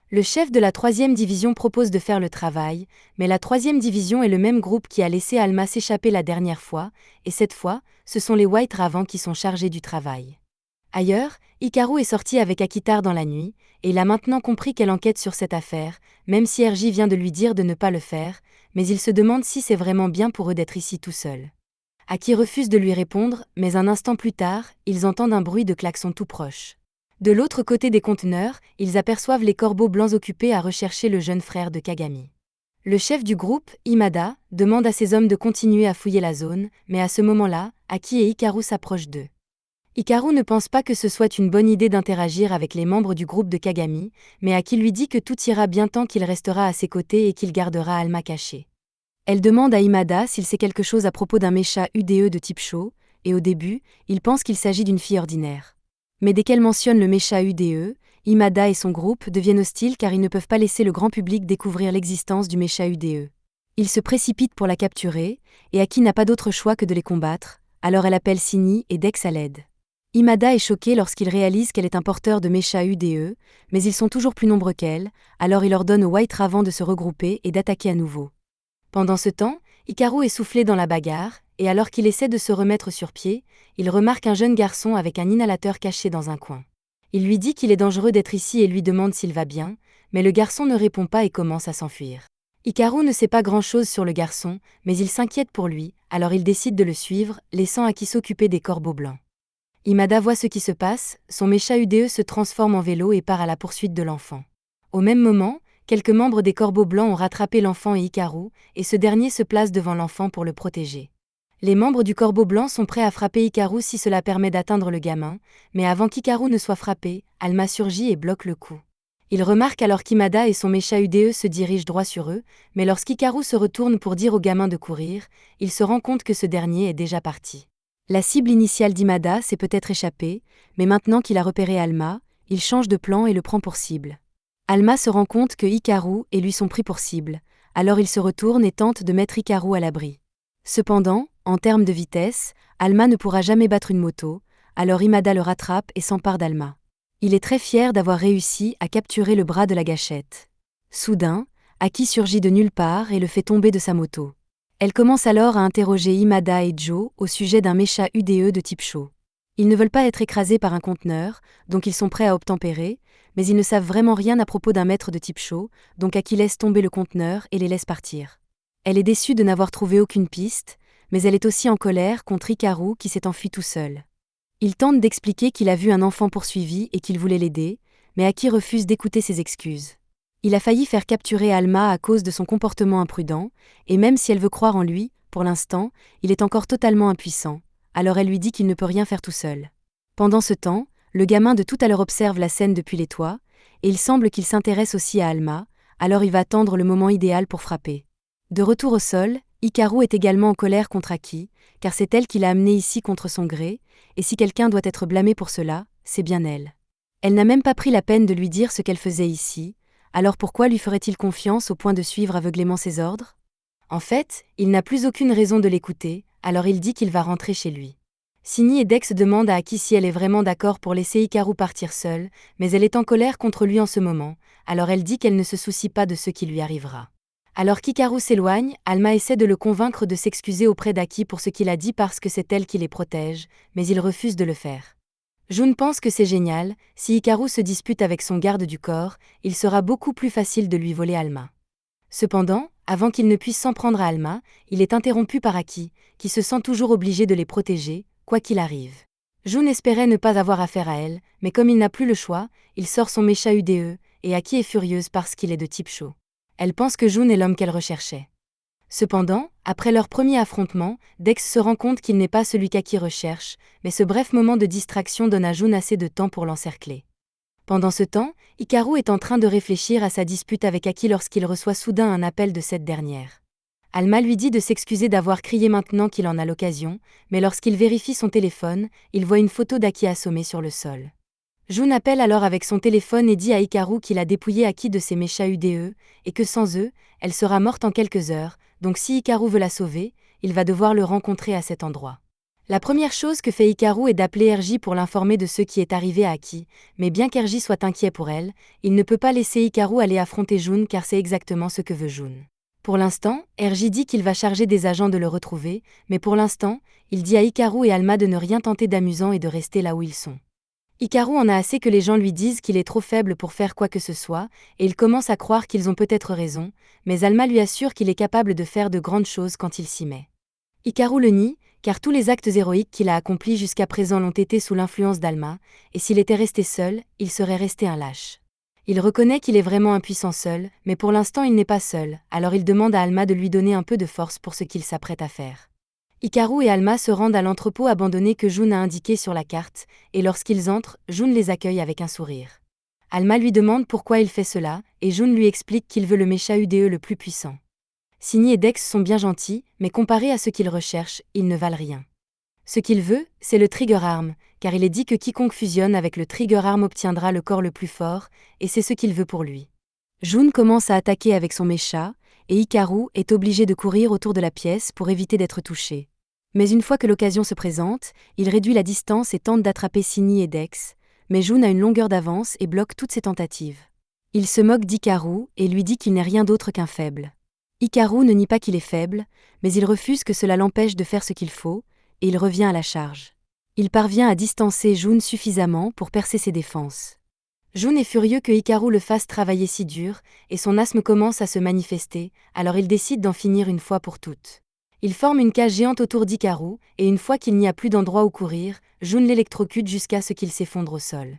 Le chef de la 3e division propose de faire le travail, mais la 3e division est le même groupe qui a laissé Alma s'échapper la dernière fois, et cette fois, ce sont les White Ravens qui sont chargés du travail. Ailleurs, Hikaru est sorti avec Aki tard dans la nuit, et il a maintenant compris qu'elle enquête sur cette affaire, même si RJ vient de lui dire de ne pas le faire, mais il se demande si c'est vraiment bien pour eux d'être ici tout seuls. Aki refuse de lui répondre, mais un instant plus tard, ils entendent un bruit de klaxon tout proche. De l'autre côté des conteneurs, ils aperçoivent les corbeaux blancs occupés à rechercher le jeune frère de Kagami. Le chef du groupe, Imada, demande à ses hommes de continuer à fouiller la zone, mais à ce moment-là, Aki et Hikaru s'approchent d'eux. Hikaru ne pense pas que ce soit une bonne idée d'interagir avec les membres du groupe de Kagami, mais Aki lui dit que tout ira bien tant qu'il restera à ses côtés et qu'il gardera Alma cachée. Elle demande à Imada s'il sait quelque chose à propos d'un mecha UDE de type Sho, et au début, il pense qu'il s'agit d'une fille ordinaire. Mais dès qu'elle mentionne le mecha UDE, Imada et son groupe deviennent hostiles car ils ne peuvent pas laisser le grand public découvrir l'existence du mecha UDE. Ils se précipitent pour la capturer, et Aki n'a pas d'autre choix que de les combattre, alors elle appelle Sini et Dex à l'aide. Imada est choqué lorsqu'il réalise qu'elle est un porteur de mecha UDE, mais ils sont toujours plus nombreux qu'elle, alors il ordonne aux White Ravens de se regrouper et d'attaquer à nouveau. Pendant ce temps, Hikaru est soufflé dans la bagarre, et alors qu'il essaie de se remettre sur pied, il remarque un jeune garçon avec un inhalateur caché dans un coin. Il lui dit qu'il est dangereux d'être ici et lui demande s'il va bien, mais le garçon ne répond pas et commence à s'enfuir. Hikaru ne sait pas grand-chose sur le garçon, mais il s'inquiète pour lui, alors il décide de le suivre, laissant Aki s'occuper des corbeaux blancs. Imada voit ce qui se passe, son mecha UDE se transforme en vélo et part à la poursuite de l'enfant. Au même moment, quelques membres des corbeaux blancs ont rattrapé l'enfant et Hikaru, et ce dernier se place devant l'enfant pour le protéger. Les membres du corbeau blanc sont prêts à frapper Hikaru si cela permet d'atteindre le gamin, mais avant qu'Hikaru ne soit frappé, Alma surgit et bloque le coup. Ils remarquent alors qu'Imada et son mecha UDE se dirigent droit sur eux, mais lorsqu'Hikaru se retourne pour dire au gamin de courir, il se rend compte que ce dernier est déjà parti. La cible initiale d'Imada s'est peut-être échappée, mais maintenant qu'il a repéré Alma, il change de plan et le prend pour cible. Alma se rend compte que Hikaru et lui sont pris pour cible, alors il se retourne et tente de mettre Hikaru à l'abri. Cependant, en termes de vitesse, Alma ne pourra jamais battre une moto, alors Imada le rattrape et s'empare d'Alma. Il est très fier d'avoir réussi à capturer le bras de la gâchette. Soudain, Aki surgit de nulle part et le fait tomber de sa moto. Elle commence alors à interroger Imada et Joe au sujet d'un mecha UDE de type Sho. Ils ne veulent pas être écrasés par un conteneur, donc ils sont prêts à obtempérer, mais ils ne savent vraiment rien à propos d'un maître de type Sho, donc Aki laisse tomber le conteneur et les laisse partir. Elle est déçue de n'avoir trouvé aucune piste, mais elle est aussi en colère contre Hikaru qui s'est enfui tout seul. Il tente d'expliquer qu'il a vu un enfant poursuivi et qu'il voulait l'aider, mais Aki refuse d'écouter ses excuses. Il a failli faire capturer Alma à cause de son comportement imprudent, et même si elle veut croire en lui, pour l'instant, il est encore totalement impuissant, alors elle lui dit qu'il ne peut rien faire tout seul. Pendant ce temps, le gamin de tout à l'heure observe la scène depuis les toits, et il semble qu'il s'intéresse aussi à Alma, alors il va attendre le moment idéal pour frapper. De retour au sol, Hikaru est également en colère contre Aki, car c'est elle qui l'a amené ici contre son gré, et si quelqu'un doit être blâmé pour cela, c'est bien elle. Elle n'a même pas pris la peine de lui dire ce qu'elle faisait ici, alors pourquoi lui ferait-il confiance au point de suivre aveuglément ses ordres ? En fait, il n'a plus aucune raison de l'écouter, alors il dit qu'il va rentrer chez lui. Sini et Dex demandent à Aki si elle est vraiment d'accord pour laisser Hikaru partir seule, mais elle est en colère contre lui en ce moment, alors elle dit qu'elle ne se soucie pas de ce qui lui arrivera. Alors qu'Hikaru s'éloigne, Alma essaie de le convaincre de s'excuser auprès d'Aki pour ce qu'il a dit parce que c'est elle qui les protège, mais il refuse de le faire. Jun pense que c'est génial, si Hikaru se dispute avec son garde du corps, il sera beaucoup plus facile de lui voler Alma. Cependant, avant qu'il ne puisse s'en prendre à Alma, il est interrompu par Aki, qui se sent toujours obligé de les protéger, quoi qu'il arrive. Jun espérait ne pas avoir affaire à elle, mais comme il n'a plus le choix, il sort son mecha UDE, et Aki est furieuse parce qu'il est de type Sho. Elle pense que Jun est l'homme qu'elle recherchait. Cependant, après leur premier affrontement, Dex se rend compte qu'il n'est pas celui qu'Aki recherche, mais ce bref moment de distraction donne à Jun assez de temps pour l'encercler. Pendant ce temps, Hikaru est en train de réfléchir à sa dispute avec Aki lorsqu'il reçoit soudain un appel de cette dernière. Alma lui dit de s'excuser d'avoir crié maintenant qu'il en a l'occasion, mais lorsqu'il vérifie son téléphone, il voit une photo d'Aki assommé sur le sol. Jun appelle alors avec son téléphone et dit à Hikaru qu'il a dépouillé Aki de ses mechas UDE, et que sans eux, elle sera morte en quelques heures, donc si Hikaru veut la sauver, il va devoir le rencontrer à cet endroit. La première chose que fait Hikaru est d'appeler RJ pour l'informer de ce qui est arrivé à Aki, mais bien qu'RJ soit inquiet pour elle, il ne peut pas laisser Hikaru aller affronter Jun car c'est exactement ce que veut Jun. Pour l'instant, RJ dit qu'il va charger des agents de le retrouver, mais pour l'instant, il dit à Hikaru et Alma de ne rien tenter d'amusant et de rester là où ils sont. Hikaru en a assez que les gens lui disent qu'il est trop faible pour faire quoi que ce soit, et il commence à croire qu'ils ont peut-être raison, mais Alma lui assure qu'il est capable de faire de grandes choses quand il s'y met. Hikaru le nie, car tous les actes héroïques qu'il a accomplis jusqu'à présent l'ont été sous l'influence d'Alma, et s'il était resté seul, il serait resté un lâche. Il reconnaît qu'il est vraiment impuissant seul, mais pour l'instant il n'est pas seul, alors il demande à Alma de lui donner un peu de force pour ce qu'il s'apprête à faire. Hikaru et Alma se rendent à l'entrepôt abandonné que Jun a indiqué sur la carte, et lorsqu'ils entrent, Jun les accueille avec un sourire. Alma lui demande pourquoi il fait cela, et Jun lui explique qu'il veut le mecha UDE le plus puissant. Signy et Dex sont bien gentils, mais comparés à ce qu'ils recherchent, ils ne valent rien. Ce qu'il veut, c'est le Trigger Arm, car il est dit que quiconque fusionne avec le Trigger Arm obtiendra le corps le plus fort, et c'est ce qu'il veut pour lui. Jun commence à attaquer avec son mecha, et Hikaru est obligé de courir autour de la pièce pour éviter d'être touché. Mais une fois que l'occasion se présente, il réduit la distance et tente d'attraper Signy et Dex, mais Jun a une longueur d'avance et bloque toutes ses tentatives. Il se moque d'Hikaru et lui dit qu'il n'est rien d'autre qu'un faible. Hikaru ne nie pas qu'il est faible, mais il refuse que cela l'empêche de faire ce qu'il faut, et il revient à la charge. Il parvient à distancer Jun suffisamment pour percer ses défenses. Jun est furieux que Hikaru le fasse travailler si dur, et son asthme commence à se manifester, alors il décide d'en finir une fois pour toutes. Il forme une cage géante autour d'Hikaru, et une fois qu'il n'y a plus d'endroit où courir, Jun l'électrocute jusqu'à ce qu'il s'effondre au sol.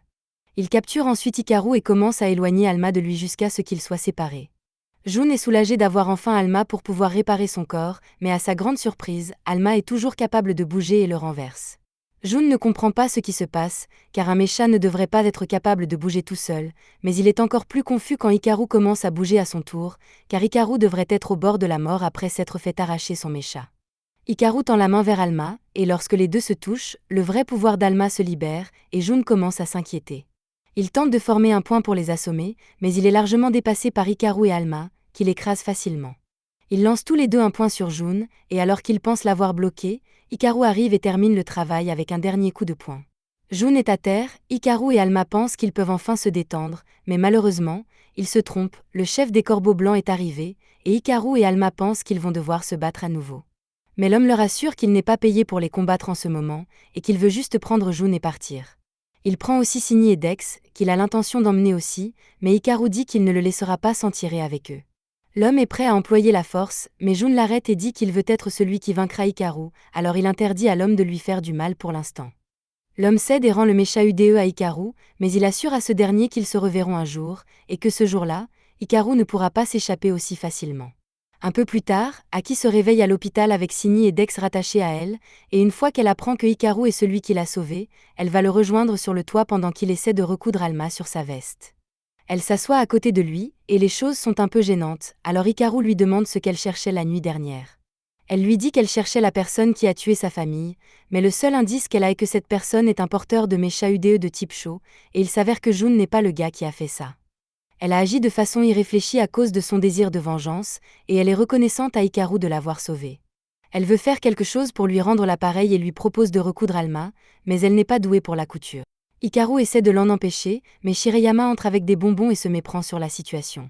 Il capture ensuite Hikaru et commence à éloigner Alma de lui jusqu'à ce qu'ils soient séparés. Jun est soulagé d'avoir enfin Alma pour pouvoir réparer son corps, mais à sa grande surprise, Alma est toujours capable de bouger et le renverse. Jun ne comprend pas ce qui se passe, car un mecha ne devrait pas être capable de bouger tout seul, mais il est encore plus confus quand Hikaru commence à bouger à son tour, car Hikaru devrait être au bord de la mort après s'être fait arracher son mecha. Hikaru tend la main vers Alma, et lorsque les deux se touchent, le vrai pouvoir d'Alma se libère, et Jun commence à s'inquiéter. Il tente de former un point pour les assommer, mais il est largement dépassé par Hikaru et Alma, qui l'écrasent facilement. Ils lancent tous les deux un point sur Jun, et alors qu'ils pensent l'avoir bloqué, Hikaru arrive et termine le travail avec un dernier coup de poing. Jun est à terre, Hikaru et Alma pensent qu'ils peuvent enfin se détendre, mais malheureusement, ils se trompent, le chef des Corbeaux Blancs est arrivé, et Hikaru et Alma pensent qu'ils vont devoir se battre à nouveau. Mais l'homme leur assure qu'il n'est pas payé pour les combattre en ce moment, et qu'il veut juste prendre Jun et partir. Il prend aussi Signy et Dex, qu'il a l'intention d'emmener aussi, mais Hikaru dit qu'il ne le laissera pas s'en tirer avec eux. L'homme est prêt à employer la force, mais Jun l'arrête et dit qu'il veut être celui qui vaincra Hikaru, alors il interdit à l'homme de lui faire du mal pour l'instant. L'homme cède et rend le mecha UDE à Hikaru, mais il assure à ce dernier qu'ils se reverront un jour, et que ce jour-là, Hikaru ne pourra pas s'échapper aussi facilement. Un peu plus tard, Aki se réveille à l'hôpital avec Signy et Dex rattachés à elle, et une fois qu'elle apprend que Hikaru est celui qui l'a sauvé, elle va le rejoindre sur le toit pendant qu'il essaie de recoudre Alma sur sa veste. Elle s'assoit à côté de lui, et les choses sont un peu gênantes, alors Hikaru lui demande ce qu'elle cherchait la nuit dernière. Elle lui dit qu'elle cherchait la personne qui a tué sa famille, mais le seul indice qu'elle a est que cette personne est un porteur de mecha UDE de type chaud, et il s'avère que Jun n'est pas le gars qui a fait ça. Elle a agi de façon irréfléchie à cause de son désir de vengeance, et elle est reconnaissante à Hikaru de l'avoir sauvée. Elle veut faire quelque chose pour lui rendre l'appareil et lui propose de recoudre Alma, mais elle n'est pas douée pour la couture. Hikaru essaie de l'en empêcher, mais Shirayama entre avec des bonbons et se méprend sur la situation.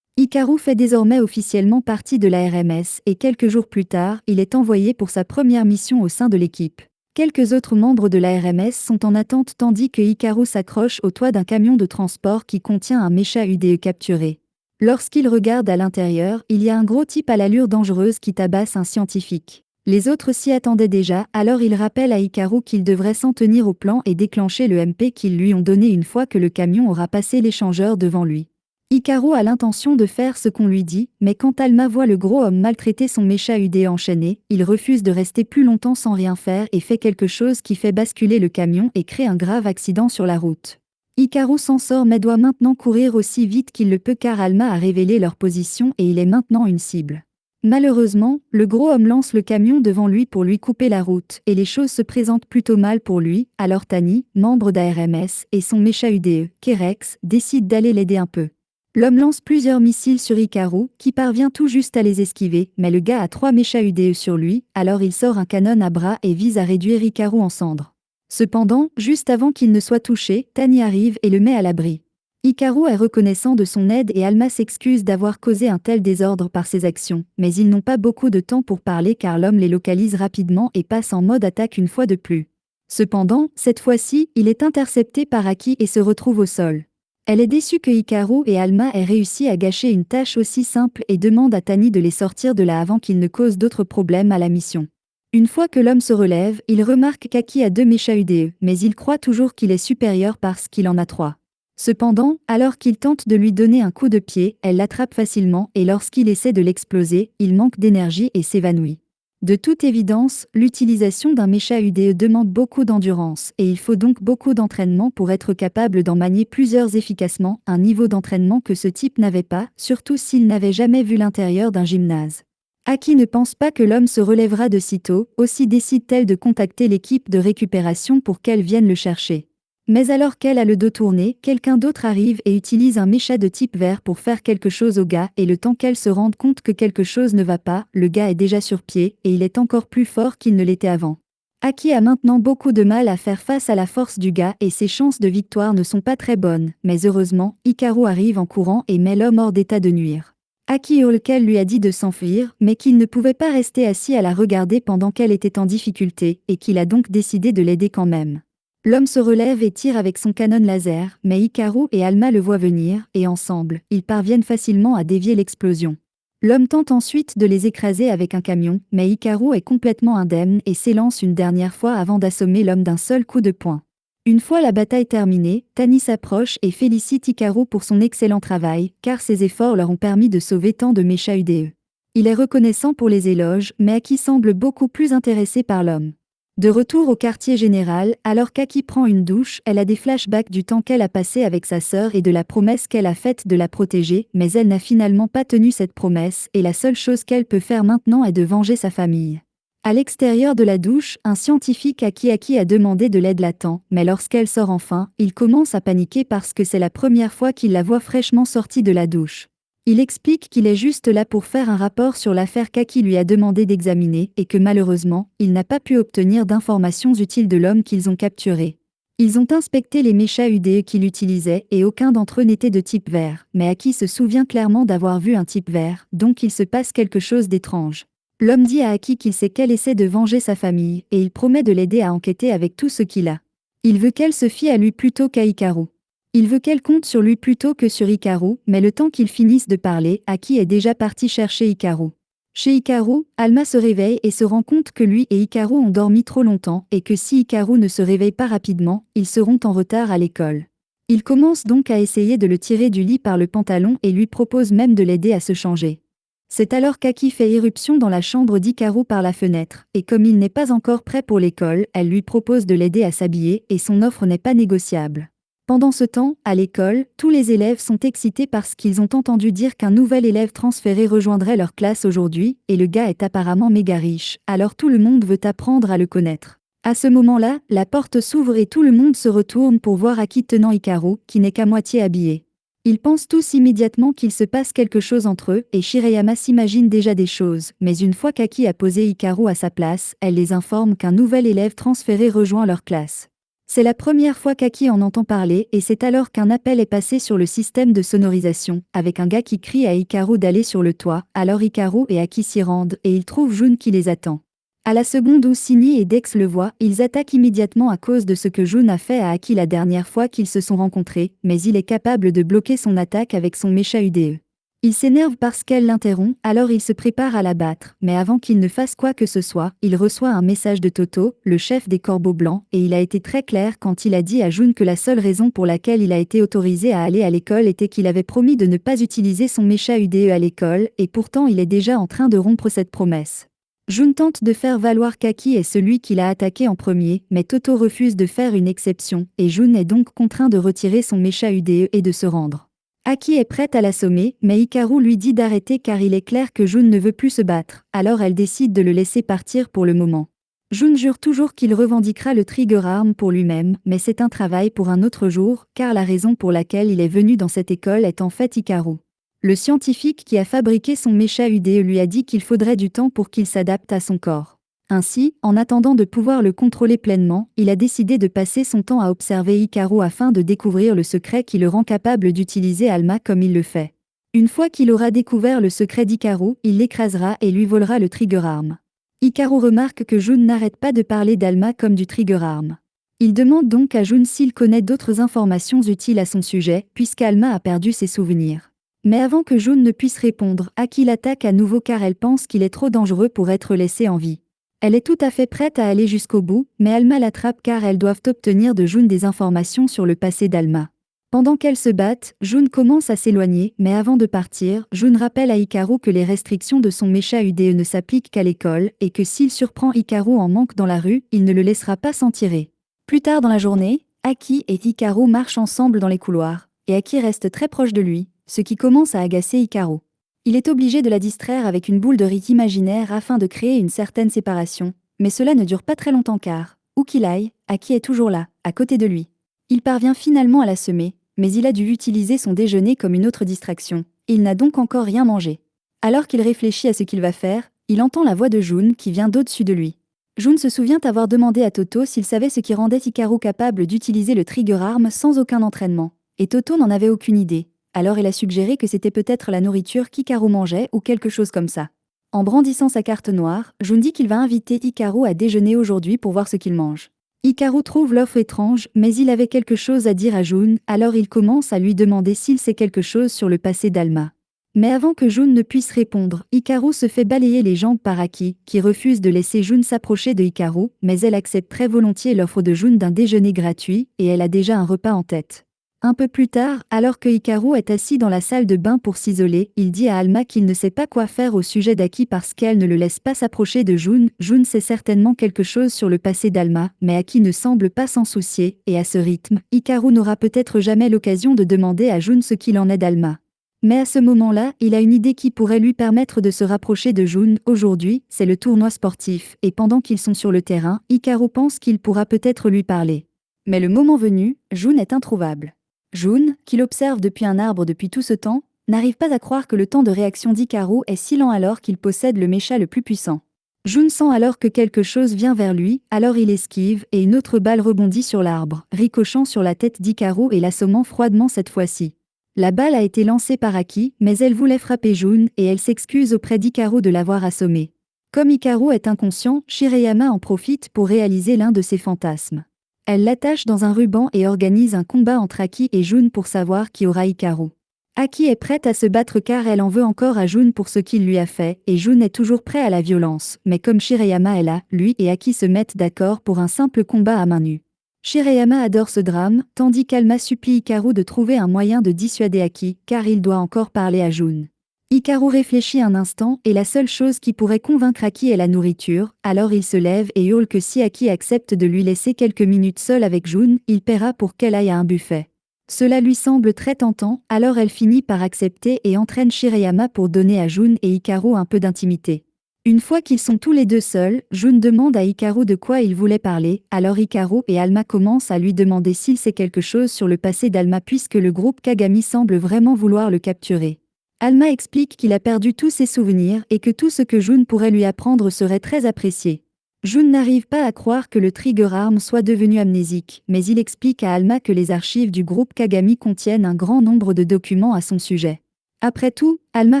Hikaru fait désormais officiellement partie de la RMS et quelques jours plus tard, il est envoyé pour sa première mission au sein de l'équipe. Quelques autres membres de la RMS sont en attente tandis que Hikaru s'accroche au toit d'un camion de transport qui contient un mecha UDE capturé. Lorsqu'il regarde à l'intérieur, il y a un gros type à l'allure dangereuse qui tabasse un scientifique. Les autres s'y attendaient déjà, alors il rappelle à Hikaru qu'il devrait s'en tenir au plan et déclencher le MP qu'ils lui ont donné une fois que le camion aura passé l'échangeur devant lui. Hikaru a l'intention de faire ce qu'on lui dit, mais quand Alma voit le gros homme maltraiter son mecha UD enchaîné, il refuse de rester plus longtemps sans rien faire et fait quelque chose qui fait basculer le camion et crée un grave accident sur la route. Hikaru s'en sort mais doit maintenant courir aussi vite qu'il le peut car Alma a révélé leur position et il est maintenant une cible. Malheureusement, le gros homme lance le camion devant lui pour lui couper la route, et les choses se présentent plutôt mal pour lui, alors Tani, membre d'ARMS, et son mécha UDE, Kerex, décident d'aller l'aider un peu. L'homme lance plusieurs missiles sur Hikaru, qui parvient tout juste à les esquiver, mais le gars a 3 mécha UDE sur lui, alors il sort un canon à bras et vise à réduire Hikaru en cendres. Cependant, juste avant qu'il ne soit touché, Tani arrive et le met à l'abri. Hikaru est reconnaissant de son aide et Alma s'excuse d'avoir causé un tel désordre par ses actions, mais ils n'ont pas beaucoup de temps pour parler car l'homme les localise rapidement et passe en mode attaque une fois de plus. Cependant, cette fois-ci, il est intercepté par Aki et se retrouve au sol. Elle est déçue que Hikaru et Alma aient réussi à gâcher une tâche aussi simple et demande à Tani de les sortir de là avant qu'ils ne causent d'autres problèmes à la mission. Une fois que l'homme se relève, il remarque qu'Aki a 2 mécha UDE, mais il croit toujours qu'il est supérieur parce qu'il en a 3. Cependant, alors qu'il tente de lui donner un coup de pied, elle l'attrape facilement et lorsqu'il essaie de l'exploser, il manque d'énergie et s'évanouit. De toute évidence, l'utilisation d'un mécha UDE demande beaucoup d'endurance et il faut donc beaucoup d'entraînement pour être capable d'en manier plusieurs efficacement, un niveau d'entraînement que ce type n'avait pas, surtout s'il n'avait jamais vu l'intérieur d'un gymnase. Aki ne pense pas que l'homme se relèvera de sitôt, aussi décide-t-elle de contacter l'équipe de récupération pour qu'elle vienne le chercher. Mais alors qu'elle a le dos tourné, quelqu'un d'autre arrive et utilise un mécha de type vert pour faire quelque chose au gars et le temps qu'elle se rende compte que quelque chose ne va pas, le gars est déjà sur pied et il est encore plus fort qu'il ne l'était avant. Aki a maintenant beaucoup de mal à faire face à la force du gars et ses chances de victoire ne sont pas très bonnes, mais heureusement, Hikaru arrive en courant et met l'homme hors d'état de nuire. Aki hurle qu'elle lui a dit de s'enfuir, mais qu'il ne pouvait pas rester assis à la regarder pendant qu'elle était en difficulté et qu'il a donc décidé de l'aider quand même. L'homme se relève et tire avec son canon laser, mais Hikaru et Alma le voient venir, et ensemble, ils parviennent facilement à dévier l'explosion. L'homme tente ensuite de les écraser avec un camion, mais Hikaru est complètement indemne et s'élance une dernière fois avant d'assommer l'homme d'un seul coup de poing. Une fois la bataille terminée, Tani s'approche et félicite Hikaru pour son excellent travail, car ses efforts leur ont permis de sauver tant de mécha UDE. Il est reconnaissant pour les éloges, mais Aki semble beaucoup plus intéressé par l'homme. De retour au quartier général, alors qu'Aki prend une douche, elle a des flashbacks du temps qu'elle a passé avec sa sœur et de la promesse qu'elle a faite de la protéger, mais elle n'a finalement pas tenu cette promesse et la seule chose qu'elle peut faire maintenant est de venger sa famille. À l'extérieur de la douche, un scientifique à qui Aki a demandé de l'aide l'attend, mais lorsqu'elle sort enfin, il commence à paniquer parce que c'est la première fois qu'il la voit fraîchement sortie de la douche. Il explique qu'il est juste là pour faire un rapport sur l'affaire qu'Aki lui a demandé d'examiner et que malheureusement, il n'a pas pu obtenir d'informations utiles de l'homme qu'ils ont capturé. Ils ont inspecté les méchas UDE qu'il utilisait et aucun d'entre eux n'était de type vert, mais Aki se souvient clairement d'avoir vu un type vert, donc il se passe quelque chose d'étrange. L'homme dit à Aki qu'il sait qu'elle essaie de venger sa famille et il promet de l'aider à enquêter avec tout ce qu'il a. Il veut qu'elle se fie à lui plutôt qu'à Hikaru. Il veut qu'elle compte sur lui plutôt que sur Hikaru, mais le temps qu'ils finissent de parler, Aki est déjà parti chercher Hikaru. Chez Hikaru, Alma se réveille et se rend compte que lui et Hikaru ont dormi trop longtemps et que si Hikaru ne se réveille pas rapidement, ils seront en retard à l'école. Il commence donc à essayer de le tirer du lit par le pantalon et lui propose même de l'aider à se changer. C'est alors qu'Aki fait irruption dans la chambre d'Hikaru par la fenêtre, et comme il n'est pas encore prêt pour l'école, elle lui propose de l'aider à s'habiller et son offre n'est pas négociable. Pendant ce temps, à l'école, tous les élèves sont excités parce qu'ils ont entendu dire qu'un nouvel élève transféré rejoindrait leur classe aujourd'hui, et le gars est apparemment méga riche, alors tout le monde veut apprendre à le connaître. À ce moment-là, la porte s'ouvre et tout le monde se retourne pour voir Aki tenant Hikaru, qui n'est qu'à moitié habillé. Ils pensent tous immédiatement qu'il se passe quelque chose entre eux, et Shirayama s'imagine déjà des choses, mais une fois qu'Aki a posé Hikaru à sa place, elle les informe qu'un nouvel élève transféré rejoint leur classe. C'est la première fois qu'Aki en entend parler et c'est alors qu'un appel est passé sur le système de sonorisation, avec un gars qui crie à Hikaru d'aller sur le toit, alors Hikaru et Aki s'y rendent et ils trouvent Jun qui les attend. À la seconde où Sini et Dex le voient, ils attaquent immédiatement à cause de ce que Jun a fait à Aki la dernière fois qu'ils se sont rencontrés, mais il est capable de bloquer son attaque avec son mécha UDE. Il s'énerve parce qu'elle l'interrompt, alors il se prépare à la battre, mais avant qu'il ne fasse quoi que ce soit, il reçoit un message de Toto, le chef des Corbeaux Blancs, et il a été très clair quand il a dit à Jun que la seule raison pour laquelle il a été autorisé à aller à l'école était qu'il avait promis de ne pas utiliser son mécha UDE à l'école, et pourtant il est déjà en train de rompre cette promesse. Jun tente de faire valoir qu'Aki est celui qui l'a attaqué en premier, mais Toto refuse de faire une exception, et Jun est donc contraint de retirer son mécha UDE et de se rendre. Aki est prête à l'assommer, mais Hikaru lui dit d'arrêter car il est clair que Jun ne veut plus se battre, alors elle décide de le laisser partir pour le moment. Jun jure toujours qu'il revendiquera le Trigger Arm pour lui-même, mais c'est un travail pour un autre jour, car la raison pour laquelle il est venu dans cette école est en fait Hikaru. Le scientifique qui a fabriqué son mecha UDE lui a dit qu'il faudrait du temps pour qu'il s'adapte à son corps. Ainsi, en attendant de pouvoir le contrôler pleinement, il a décidé de passer son temps à observer Hikaru afin de découvrir le secret qui le rend capable d'utiliser Alma comme il le fait. Une fois qu'il aura découvert le secret d'Hikaru, il l'écrasera et lui volera le Trigger Arm. Hikaru remarque que Jun n'arrête pas de parler d'Alma comme du Trigger Arm. Il demande donc à Jun s'il connaît d'autres informations utiles à son sujet, puisqu'Alma a perdu ses souvenirs. Mais avant que Jun ne puisse répondre, Aki l'attaque à nouveau car elle pense qu'il est trop dangereux pour être laissé en vie. Elle est tout à fait prête à aller jusqu'au bout, mais Alma l'attrape car elles doivent obtenir de Jun des informations sur le passé d'Alma. Pendant qu'elles se battent, Jun commence à s'éloigner, mais avant de partir, Jun rappelle à Hikaru que les restrictions de son mecha UDE ne s'appliquent qu'à l'école, et que s'il surprend Hikaru en manque dans la rue, il ne le laissera pas s'en tirer. Plus tard dans la journée, Aki et Hikaru marchent ensemble dans les couloirs, et Aki reste très proche de lui, ce qui commence à agacer Hikaru. Il est obligé de la distraire avec une boule de riz imaginaire afin de créer une certaine séparation, mais cela ne dure pas très longtemps car, où qu'il aille, Aki est toujours là, à côté de lui. Il parvient finalement à la semer, mais il a dû utiliser son déjeuner comme une autre distraction, il n'a donc encore rien mangé. Alors qu'il réfléchit à ce qu'il va faire, il entend la voix de Jun qui vient d'au-dessus de lui. Jun se souvient avoir demandé à Toto s'il savait ce qui rendait Hikaru capable d'utiliser le Trigger Arm sans aucun entraînement, et Toto n'en avait aucune idée. Alors il a suggéré que c'était peut-être la nourriture qu'Hikaru mangeait ou quelque chose comme ça. En brandissant sa carte noire, Jun dit qu'il va inviter Hikaru à déjeuner aujourd'hui pour voir ce qu'il mange. Hikaru trouve l'offre étrange, mais il avait quelque chose à dire à Jun, alors il commence à lui demander s'il sait quelque chose sur le passé d'Alma. Mais avant que Jun ne puisse répondre, Hikaru se fait balayer les jambes par Aki, qui refuse de laisser Jun s'approcher de Hikaru, mais elle accepte très volontiers l'offre de Jun d'un déjeuner gratuit, et elle a déjà un repas en tête. Un peu plus tard, alors que Hikaru est assis dans la salle de bain pour s'isoler, il dit à Alma qu'il ne sait pas quoi faire au sujet d'Aki parce qu'elle ne le laisse pas s'approcher de Jun. Jun sait certainement quelque chose sur le passé d'Alma, mais Aki ne semble pas s'en soucier, et à ce rythme, Hikaru n'aura peut-être jamais l'occasion de demander à Jun ce qu'il en est d'Alma. Mais à ce moment-là, il a une idée qui pourrait lui permettre de se rapprocher de Jun. Aujourd'hui, c'est le tournoi sportif, et pendant qu'ils sont sur le terrain, Hikaru pense qu'il pourra peut-être lui parler. Mais le moment venu, Jun est introuvable. Jun, qui l'observe depuis un arbre depuis tout ce temps, n'arrive pas à croire que le temps de réaction d'Hikaru est si lent alors qu'il possède le mecha le plus puissant. Jun sent alors que quelque chose vient vers lui, alors il esquive et une autre balle rebondit sur l'arbre, ricochant sur la tête d'Hikaru et l'assommant froidement cette fois-ci. La balle a été lancée par Aki, mais elle voulait frapper Jun et elle s'excuse auprès d'Hikaru de l'avoir assommé. Comme Hikaru est inconscient, Shirayama en profite pour réaliser l'un de ses fantasmes. Elle l'attache dans un ruban et organise un combat entre Aki et Jun pour savoir qui aura Hikaru. Aki est prête à se battre car elle en veut encore à Jun pour ce qu'il lui a fait, et Jun est toujours prêt à la violence, mais comme Shirayama est là, lui et Aki se mettent d'accord pour un simple combat à main nue. Shirayama adore ce drame, tandis qu'Alma supplie Hikaru de trouver un moyen de dissuader Aki, car il doit encore parler à Jun. Hikaru réfléchit un instant et la seule chose qui pourrait convaincre Aki est la nourriture, alors il se lève et hurle que si Aki accepte de lui laisser quelques minutes seule avec Jun, il paiera pour qu'elle aille à un buffet. Cela lui semble très tentant, alors elle finit par accepter et entraîne Shirayama pour donner à Jun et Hikaru un peu d'intimité. Une fois qu'ils sont tous les deux seuls, Jun demande à Hikaru de quoi il voulait parler, alors Hikaru et Alma commencent à lui demander s'il sait quelque chose sur le passé d'Alma puisque le groupe Kagami semble vraiment vouloir le capturer. Alma explique qu'il a perdu tous ses souvenirs et que tout ce que Jun pourrait lui apprendre serait très apprécié. Jun n'arrive pas à croire que le Trigger Arm soit devenu amnésique, mais il explique à Alma que les archives du groupe Kagami contiennent un grand nombre de documents à son sujet. Après tout, Alma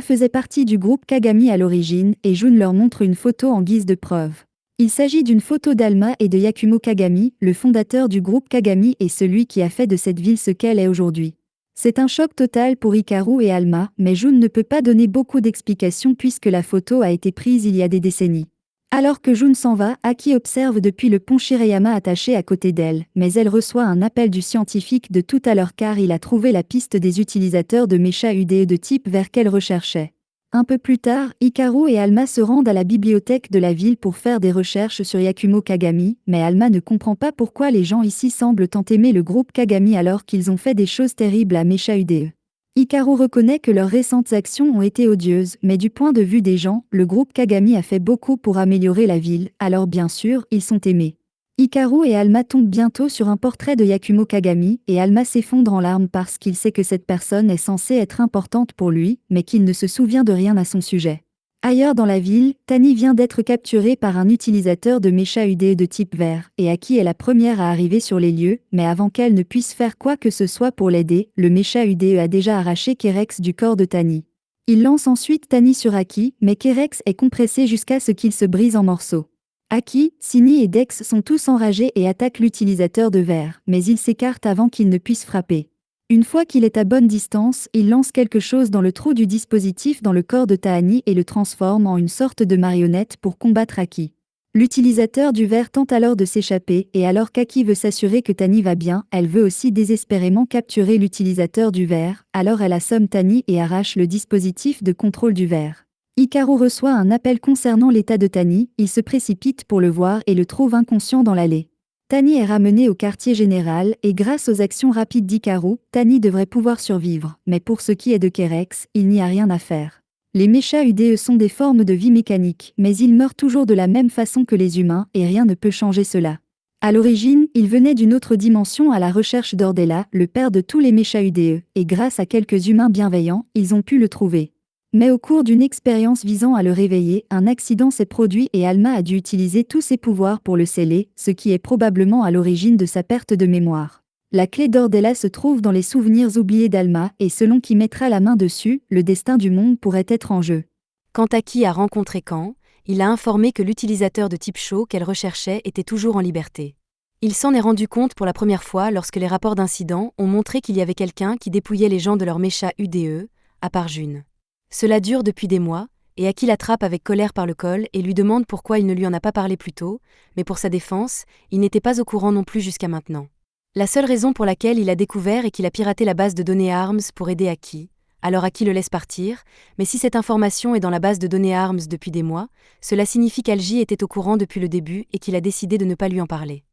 faisait partie du groupe Kagami à l'origine et Jun leur montre une photo en guise de preuve. Il s'agit d'une photo d'Alma et de Yakumo Kagami, le fondateur du groupe Kagami et celui qui a fait de cette ville ce qu'elle est aujourd'hui. C'est un choc total pour Hikaru et Alma, mais Jun ne peut pas donner beaucoup d'explications puisque la photo a été prise il y a des décennies. Alors que Jun s'en va, Aki observe depuis le pont Shirayama attaché à côté d'elle, mais elle reçoit un appel du scientifique de tout à l'heure car il a trouvé la piste des utilisateurs de mecha UDE de type vers qu'elle recherchait. Un peu plus tard, Hikaru et Alma se rendent à la bibliothèque de la ville pour faire des recherches sur Yakumo Kagami, mais Alma ne comprend pas pourquoi les gens ici semblent tant aimer le groupe Kagami alors qu'ils ont fait des choses terribles à mecha UDE. Hikaru reconnaît que leurs récentes actions ont été odieuses, mais du point de vue des gens, le groupe Kagami a fait beaucoup pour améliorer la ville, alors bien sûr, ils sont aimés. Hikaru et Alma tombent bientôt sur un portrait de Yakumo Kagami, et Alma s'effondre en larmes parce qu'il sait que cette personne est censée être importante pour lui, mais qu'il ne se souvient de rien à son sujet. Ailleurs dans la ville, Tani vient d'être capturée par un utilisateur de mecha UDE de type vert, et Aki est la première à arriver sur les lieux, mais avant qu'elle ne puisse faire quoi que ce soit pour l'aider, le mecha UDE a déjà arraché Kerex du corps de Tani. Il lance ensuite Tani sur Aki, mais Kerex est compressé jusqu'à ce qu'il se brise en morceaux. Aki, Sini et Dex sont tous enragés et attaquent l'utilisateur de verre, mais il s'écarte avant qu'il ne puisse frapper. Une fois qu'il est à bonne distance, il lance quelque chose dans le trou du dispositif dans le corps de Tahani et le transforme en une sorte de marionnette pour combattre Aki. L'utilisateur du verre tente alors de s'échapper et alors qu'Aki veut s'assurer que Tani va bien, elle veut aussi désespérément capturer l'utilisateur du verre, alors elle assomme Tani et arrache le dispositif de contrôle du verre. Hikaru reçoit un appel concernant l'état de Tani, il se précipite pour le voir et le trouve inconscient dans l'allée. Tani est ramené au quartier général et grâce aux actions rapides d'Hikaru, Tani devrait pouvoir survivre, mais pour ce qui est de Kerex, il n'y a rien à faire. Les mechas UDE sont des formes de vie mécanique, mais ils meurent toujours de la même façon que les humains et rien ne peut changer cela. À l'origine, ils venaient d'une autre dimension à la recherche d'Ordella, le père de tous les mechas UDE, et grâce à quelques humains bienveillants, ils ont pu le trouver. Mais au cours d'une expérience visant à le réveiller, un accident s'est produit et Alma a dû utiliser tous ses pouvoirs pour le sceller, ce qui est probablement à l'origine de sa perte de mémoire. La clé d'Ordella se trouve dans les souvenirs oubliés d'Alma et selon qui mettra la main dessus, le destin du monde pourrait être en jeu. Quand Aki a rencontré Kan, il a informé que l'utilisateur de type chaud qu'elle recherchait était toujours en liberté. Il s'en est rendu compte pour la première fois lorsque les rapports d'incidents ont montré qu'il y avait quelqu'un qui dépouillait les gens de leur mecha UDE, à part June. Cela dure depuis des mois, et Aki l'attrape avec colère par le col et lui demande pourquoi il ne lui en a pas parlé plus tôt, mais pour sa défense, il n'était pas au courant non plus jusqu'à maintenant. La seule raison pour laquelle il a découvert est qu'il a piraté la base de données ARMS pour aider Aki, alors Aki le laisse partir, mais si cette information est dans la base de données ARMS depuis des mois, cela signifie qu'Alji était au courant depuis le début et qu'il a décidé de ne pas lui en parler.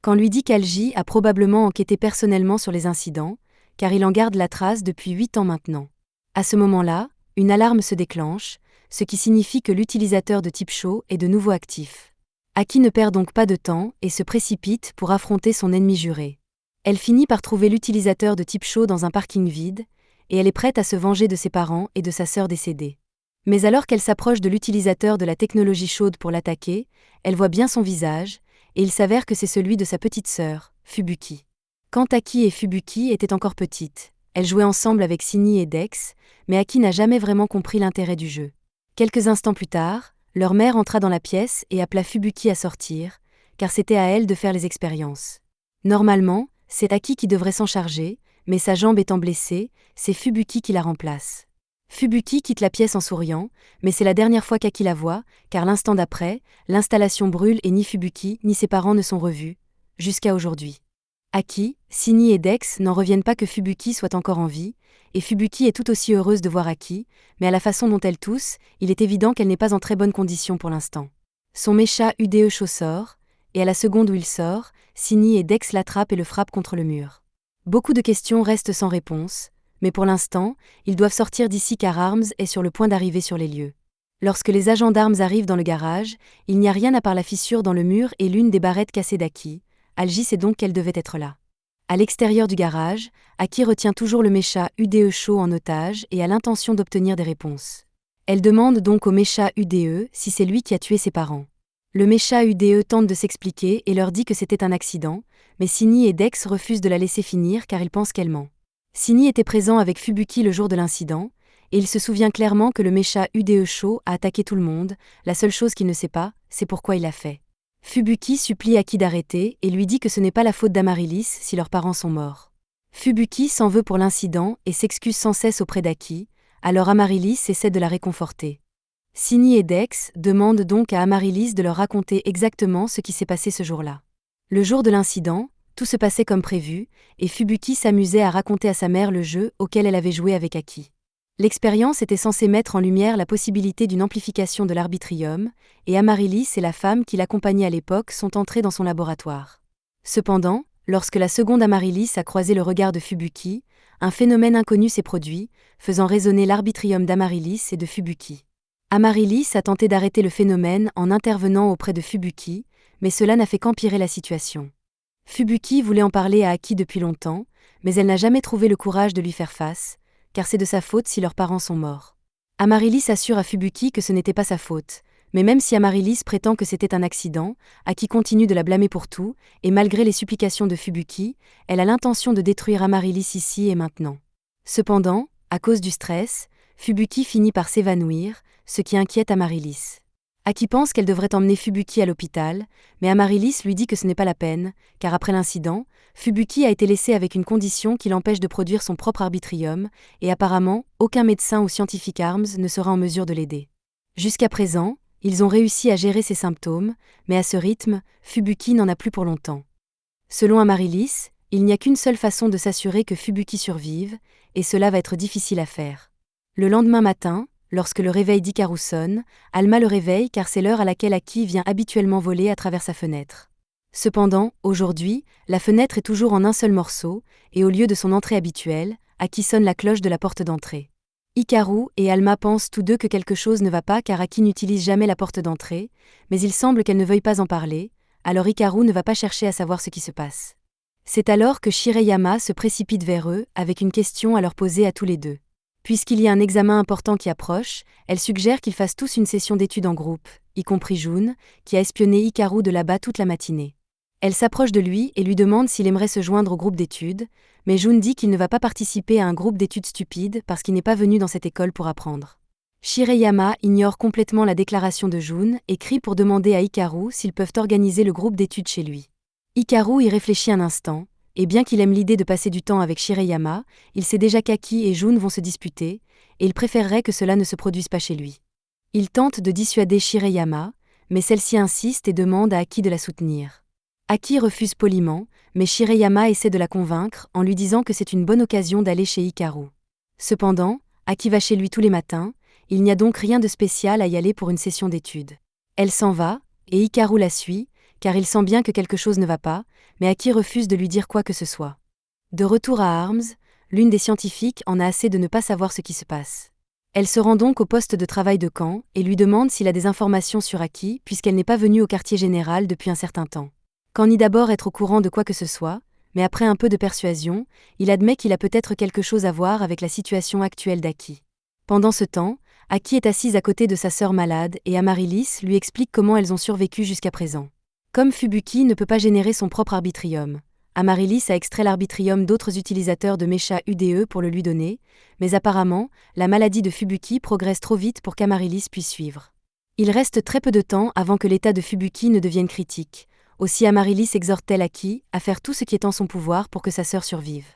Quand lui dit qu'Alji a probablement enquêté personnellement sur les incidents, car il en garde la trace depuis 8 ans maintenant. À ce moment-là, une alarme se déclenche, ce qui signifie que l'utilisateur de type chaud est de nouveau actif. Aki ne perd donc pas de temps et se précipite pour affronter son ennemi juré. Elle finit par trouver l'utilisateur de type chaud dans un parking vide, et elle est prête à se venger de ses parents et de sa sœur décédée. Mais alors qu'elle s'approche de l'utilisateur de la technologie chaude pour l'attaquer, elle voit bien son visage, et il s'avère que c'est celui de sa petite sœur, Fubuki. Quand Aki et Fubuki étaient encore petites, elles jouaient ensemble avec Sini et Dex, mais Aki n'a jamais vraiment compris l'intérêt du jeu. Quelques instants plus tard, leur mère entra dans la pièce et appela Fubuki à sortir, car c'était à elle de faire les expériences. Normalement, c'est Aki qui devrait s'en charger, mais sa jambe étant blessée, c'est Fubuki qui la remplace. Fubuki quitte la pièce en souriant, mais c'est la dernière fois qu'Aki la voit, car l'instant d'après, l'installation brûle et ni Fubuki ni ses parents ne sont revus, jusqu'à aujourd'hui. Aki, Sini et Dex n'en reviennent pas que Fubuki soit encore en vie, et Fubuki est tout aussi heureuse de voir Aki, mais à la façon dont elle tousse, il est évident qu'elle n'est pas en très bonne condition pour l'instant. Son mecha UDE chaud sort, et à la seconde où il sort, Sini et Dex l'attrapent et le frappent contre le mur. Beaucoup de questions restent sans réponse, mais pour l'instant, ils doivent sortir d'ici car Arms est sur le point d'arriver sur les lieux. Lorsque les agents d'Arms arrivent dans le garage, il n'y a rien à part la fissure dans le mur et l'une des barrettes cassées d'Aki. Alji sait donc qu'elle devait être là. À l'extérieur du garage, Aki retient toujours le mecha UDE chaud en otage et a l'intention d'obtenir des réponses. Elle demande donc au mecha UDE si c'est lui qui a tué ses parents. Le mecha UDE tente de s'expliquer et leur dit que c'était un accident, mais Sini et Dex refusent de la laisser finir car ils pensent qu'elle ment. Sini était présent avec Fubuki le jour de l'incident, et il se souvient clairement que le mecha UDE chaud a attaqué tout le monde, la seule chose qu'il ne sait pas, c'est pourquoi il l'a fait. Fubuki supplie Aki d'arrêter et lui dit que ce n'est pas la faute d'Amaryllis si leurs parents sont morts. Fubuki s'en veut pour l'incident et s'excuse sans cesse auprès d'Aki, alors Amaryllis essaie de la réconforter. Sini et Dex demandent donc à Amaryllis de leur raconter exactement ce qui s'est passé ce jour-là. Le jour de l'incident, tout se passait comme prévu, et Fubuki s'amusait à raconter à sa mère le jeu auquel elle avait joué avec Aki. L'expérience était censée mettre en lumière la possibilité d'une amplification de l'arbitrium, et Amaryllis et la femme qui l'accompagnait à l'époque sont entrés dans son laboratoire. Cependant, lorsque la seconde Amaryllis a croisé le regard de Fubuki, un phénomène inconnu s'est produit, faisant résonner l'arbitrium d'Amaryllis et de Fubuki. Amaryllis a tenté d'arrêter le phénomène en intervenant auprès de Fubuki, mais cela n'a fait qu'empirer la situation. Fubuki voulait en parler à Aki depuis longtemps, mais elle n'a jamais trouvé le courage de lui faire face, car c'est de sa faute si leurs parents sont morts. Amaryllis assure à Fubuki que ce n'était pas sa faute, mais même si Amaryllis prétend que c'était un accident, Aki continue de la blâmer pour tout, et malgré les supplications de Fubuki, elle a l'intention de détruire Amaryllis ici et maintenant. Cependant, à cause du stress, Fubuki finit par s'évanouir, ce qui inquiète Amaryllis. Aki pense qu'elle devrait emmener Fubuki à l'hôpital, mais Amaryllis lui dit que ce n'est pas la peine, car après l'incident, Fubuki a été laissé avec une condition qui l'empêche de produire son propre arbitrium, et apparemment, aucun médecin ou scientifique ARMS ne sera en mesure de l'aider. Jusqu'à présent, ils ont réussi à gérer ses symptômes, mais à ce rythme, Fubuki n'en a plus pour longtemps. Selon Amaryllis, il n'y a qu'une seule façon de s'assurer que Fubuki survive, et cela va être difficile à faire. Le lendemain matin, lorsque le réveil d'Hikaru sonne, Alma le réveille car c'est l'heure à laquelle Aki vient habituellement voler à travers sa fenêtre. Cependant, aujourd'hui, la fenêtre est toujours en un seul morceau, et au lieu de son entrée habituelle, Aki sonne la cloche de la porte d'entrée. Hikaru et Alma pensent tous deux que quelque chose ne va pas car Aki n'utilise jamais la porte d'entrée, mais il semble qu'elle ne veuille pas en parler, alors Hikaru ne va pas chercher à savoir ce qui se passe. C'est alors que Shireyama se précipite vers eux avec une question à leur poser à tous les deux. Puisqu'il y a un examen important qui approche, elle suggère qu'ils fassent tous une session d'études en groupe, y compris Jun, qui a espionné Hikaru de là-bas toute la matinée. Elle s'approche de lui et lui demande s'il aimerait se joindre au groupe d'études, mais Jun dit qu'il ne va pas participer à un groupe d'études stupide parce qu'il n'est pas venu dans cette école pour apprendre. Shireyama ignore complètement la déclaration de Jun et crie pour demander à Hikaru s'ils peuvent organiser le groupe d'études chez lui. Hikaru y réfléchit un instant, et bien qu'il aime l'idée de passer du temps avec Shireyama, il sait déjà qu'Aki et Jun vont se disputer, et il préférerait que cela ne se produise pas chez lui. Il tente de dissuader Shireyama, mais celle-ci insiste et demande à Aki de la soutenir. Aki refuse poliment, mais Shireyama essaie de la convaincre en lui disant que c'est une bonne occasion d'aller chez Hikaru. Cependant, Aki va chez lui tous les matins, il n'y a donc rien de spécial à y aller pour une session d'études. Elle s'en va, et Hikaru la suit, car il sent bien que quelque chose ne va pas, mais Aki refuse de lui dire quoi que ce soit. De retour à ARMS, l'une des scientifiques en a assez de ne pas savoir ce qui se passe. Elle se rend donc au poste de travail de camp et lui demande s'il a des informations sur Aki puisqu'elle n'est pas venue au quartier général depuis un certain temps. Quand nie d'abord être au courant de quoi que ce soit, mais après un peu de persuasion, il admet qu'il a peut-être quelque chose à voir avec la situation actuelle d'Aki. Pendant ce temps, Aki est assise à côté de sa sœur malade et Amaryllis lui explique comment elles ont survécu jusqu'à présent. Comme Fubuki ne peut pas générer son propre arbitrium, Amaryllis a extrait l'arbitrium d'autres utilisateurs de Mecha UDE pour le lui donner, mais apparemment, la maladie de Fubuki progresse trop vite pour qu'Amaryllis puisse suivre. Il reste très peu de temps avant que l'état de Fubuki ne devienne critique, aussi Amaryllis exhorte-t-elle Aki à faire tout ce qui est en son pouvoir pour que sa sœur survive.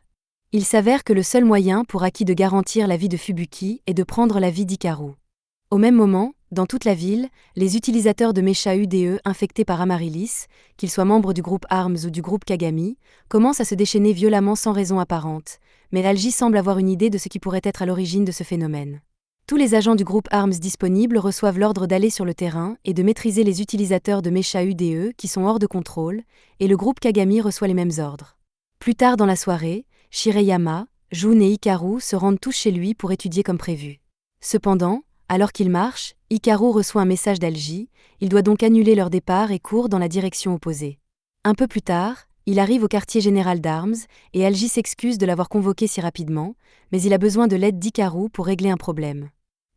Il s'avère que le seul moyen pour Aki de garantir la vie de Fubuki est de prendre la vie d'Hikaru. Au même moment, dans toute la ville, les utilisateurs de Mecha UDE infectés par Amaryllis, qu'ils soient membres du groupe ARMS ou du groupe Kagami, commencent à se déchaîner violemment sans raison apparente, mais Algie semble avoir une idée de ce qui pourrait être à l'origine de ce phénomène. Tous les agents du groupe ARMS disponibles reçoivent l'ordre d'aller sur le terrain et de maîtriser les utilisateurs de Mecha UDE qui sont hors de contrôle, et le groupe Kagami reçoit les mêmes ordres. Plus tard dans la soirée, Shireyama, Jun et Hikaru se rendent tous chez lui pour étudier comme prévu. Cependant, alors qu'il marche, Hikaru reçoit un message d'Algie, il doit donc annuler leur départ et court dans la direction opposée. Un peu plus tard, il arrive au quartier général d'ARMS, et Algie s'excuse de l'avoir convoqué si rapidement, mais il a besoin de l'aide d'Hikaru pour régler un problème.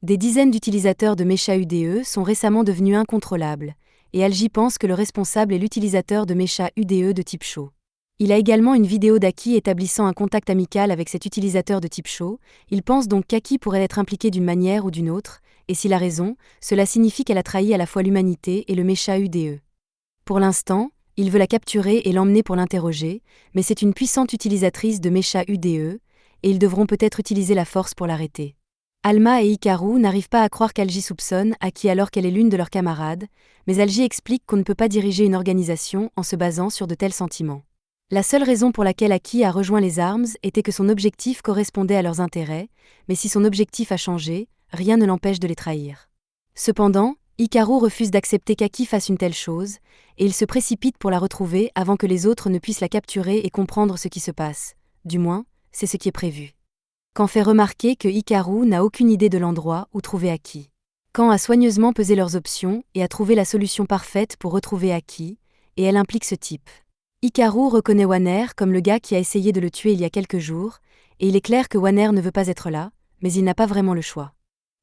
Des dizaines d'utilisateurs de Mecha UDE sont récemment devenus incontrôlables, et Algie pense que le responsable est l'utilisateur de Mecha UDE de type Sho. Il a également une vidéo d'Aki établissant un contact amical avec cet utilisateur de type Sho, il pense donc qu'Aki pourrait être impliqué d'une manière ou d'une autre, et s'il a raison, cela signifie qu'elle a trahi à la fois l'humanité et le Mecha UDE. Pour l'instant, il veut la capturer et l'emmener pour l'interroger, mais c'est une puissante utilisatrice de Mecha UDE, et ils devront peut-être utiliser la force pour l'arrêter. Alma et Hikaru n'arrivent pas à croire qu'Algie soupçonne Aki alors qu'elle est l'une de leurs camarades, mais Algie explique qu'on ne peut pas diriger une organisation en se basant sur de tels sentiments. La seule raison pour laquelle Aki a rejoint les ARMS était que son objectif correspondait à leurs intérêts, mais si son objectif a changé, rien ne l'empêche de les trahir. Cependant, Hikaru refuse d'accepter qu'Aki fasse une telle chose, et il se précipite pour la retrouver avant que les autres ne puissent la capturer et comprendre ce qui se passe. Du moins, c'est ce qui est prévu. Quand fait remarquer que Hikaru n'a aucune idée de l'endroit où trouver Aki. Quand a soigneusement pesé leurs options et a trouvé la solution parfaite pour retrouver Aki, et elle implique ce type. Hikaru reconnaît Wanner comme le gars qui a essayé de le tuer il y a quelques jours, et il est clair que Wanner ne veut pas être là, mais il n'a pas vraiment le choix.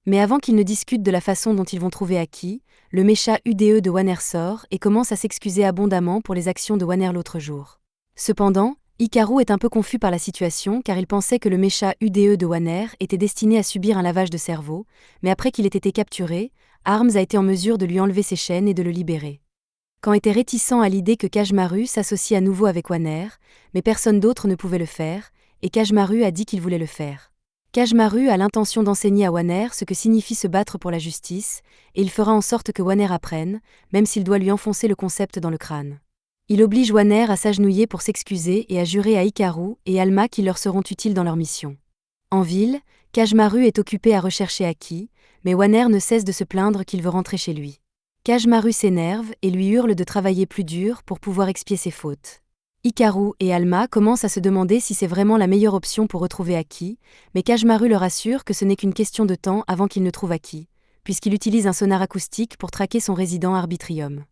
Mais avant qu'ils ne discutent de la façon dont ils vont trouver Aki, le mécha UDE de Wanner sort et commence à s'excuser abondamment pour les actions de Wanner l'autre jour. Cependant, Hikaru est un peu confus par la situation car il pensait que le mécha UDE de Wanner était destiné à subir un lavage de cerveau, mais après qu'il ait été capturé, Arms a été en mesure de lui enlever ses chaînes et de le libérer. Quand était réticent à l'idée que Kajmaru s'associe à nouveau avec Wanner, mais personne d'autre ne pouvait le faire, et Kajmaru a dit qu'il voulait le faire. Kajmaru a l'intention d'enseigner à Wanner ce que signifie se battre pour la justice, et il fera en sorte que Wanner apprenne, même s'il doit lui enfoncer le concept dans le crâne. Il oblige Wanner à s'agenouiller pour s'excuser et à jurer à Hikaru et Alma qu'ils leur seront utiles dans leur mission. En ville, Kajmaru est occupé à rechercher Aki, mais Wanner ne cesse de se plaindre qu'il veut rentrer chez lui. Kajmaru s'énerve et lui hurle de travailler plus dur pour pouvoir expier ses fautes. Hikaru et Alma commencent à se demander si c'est vraiment la meilleure option pour retrouver Aki, mais Kajmaru leur assure que ce n'est qu'une question de temps avant qu'il ne trouve Aki, puisqu'il utilise un sonar acoustique pour traquer son résident Arbitrium.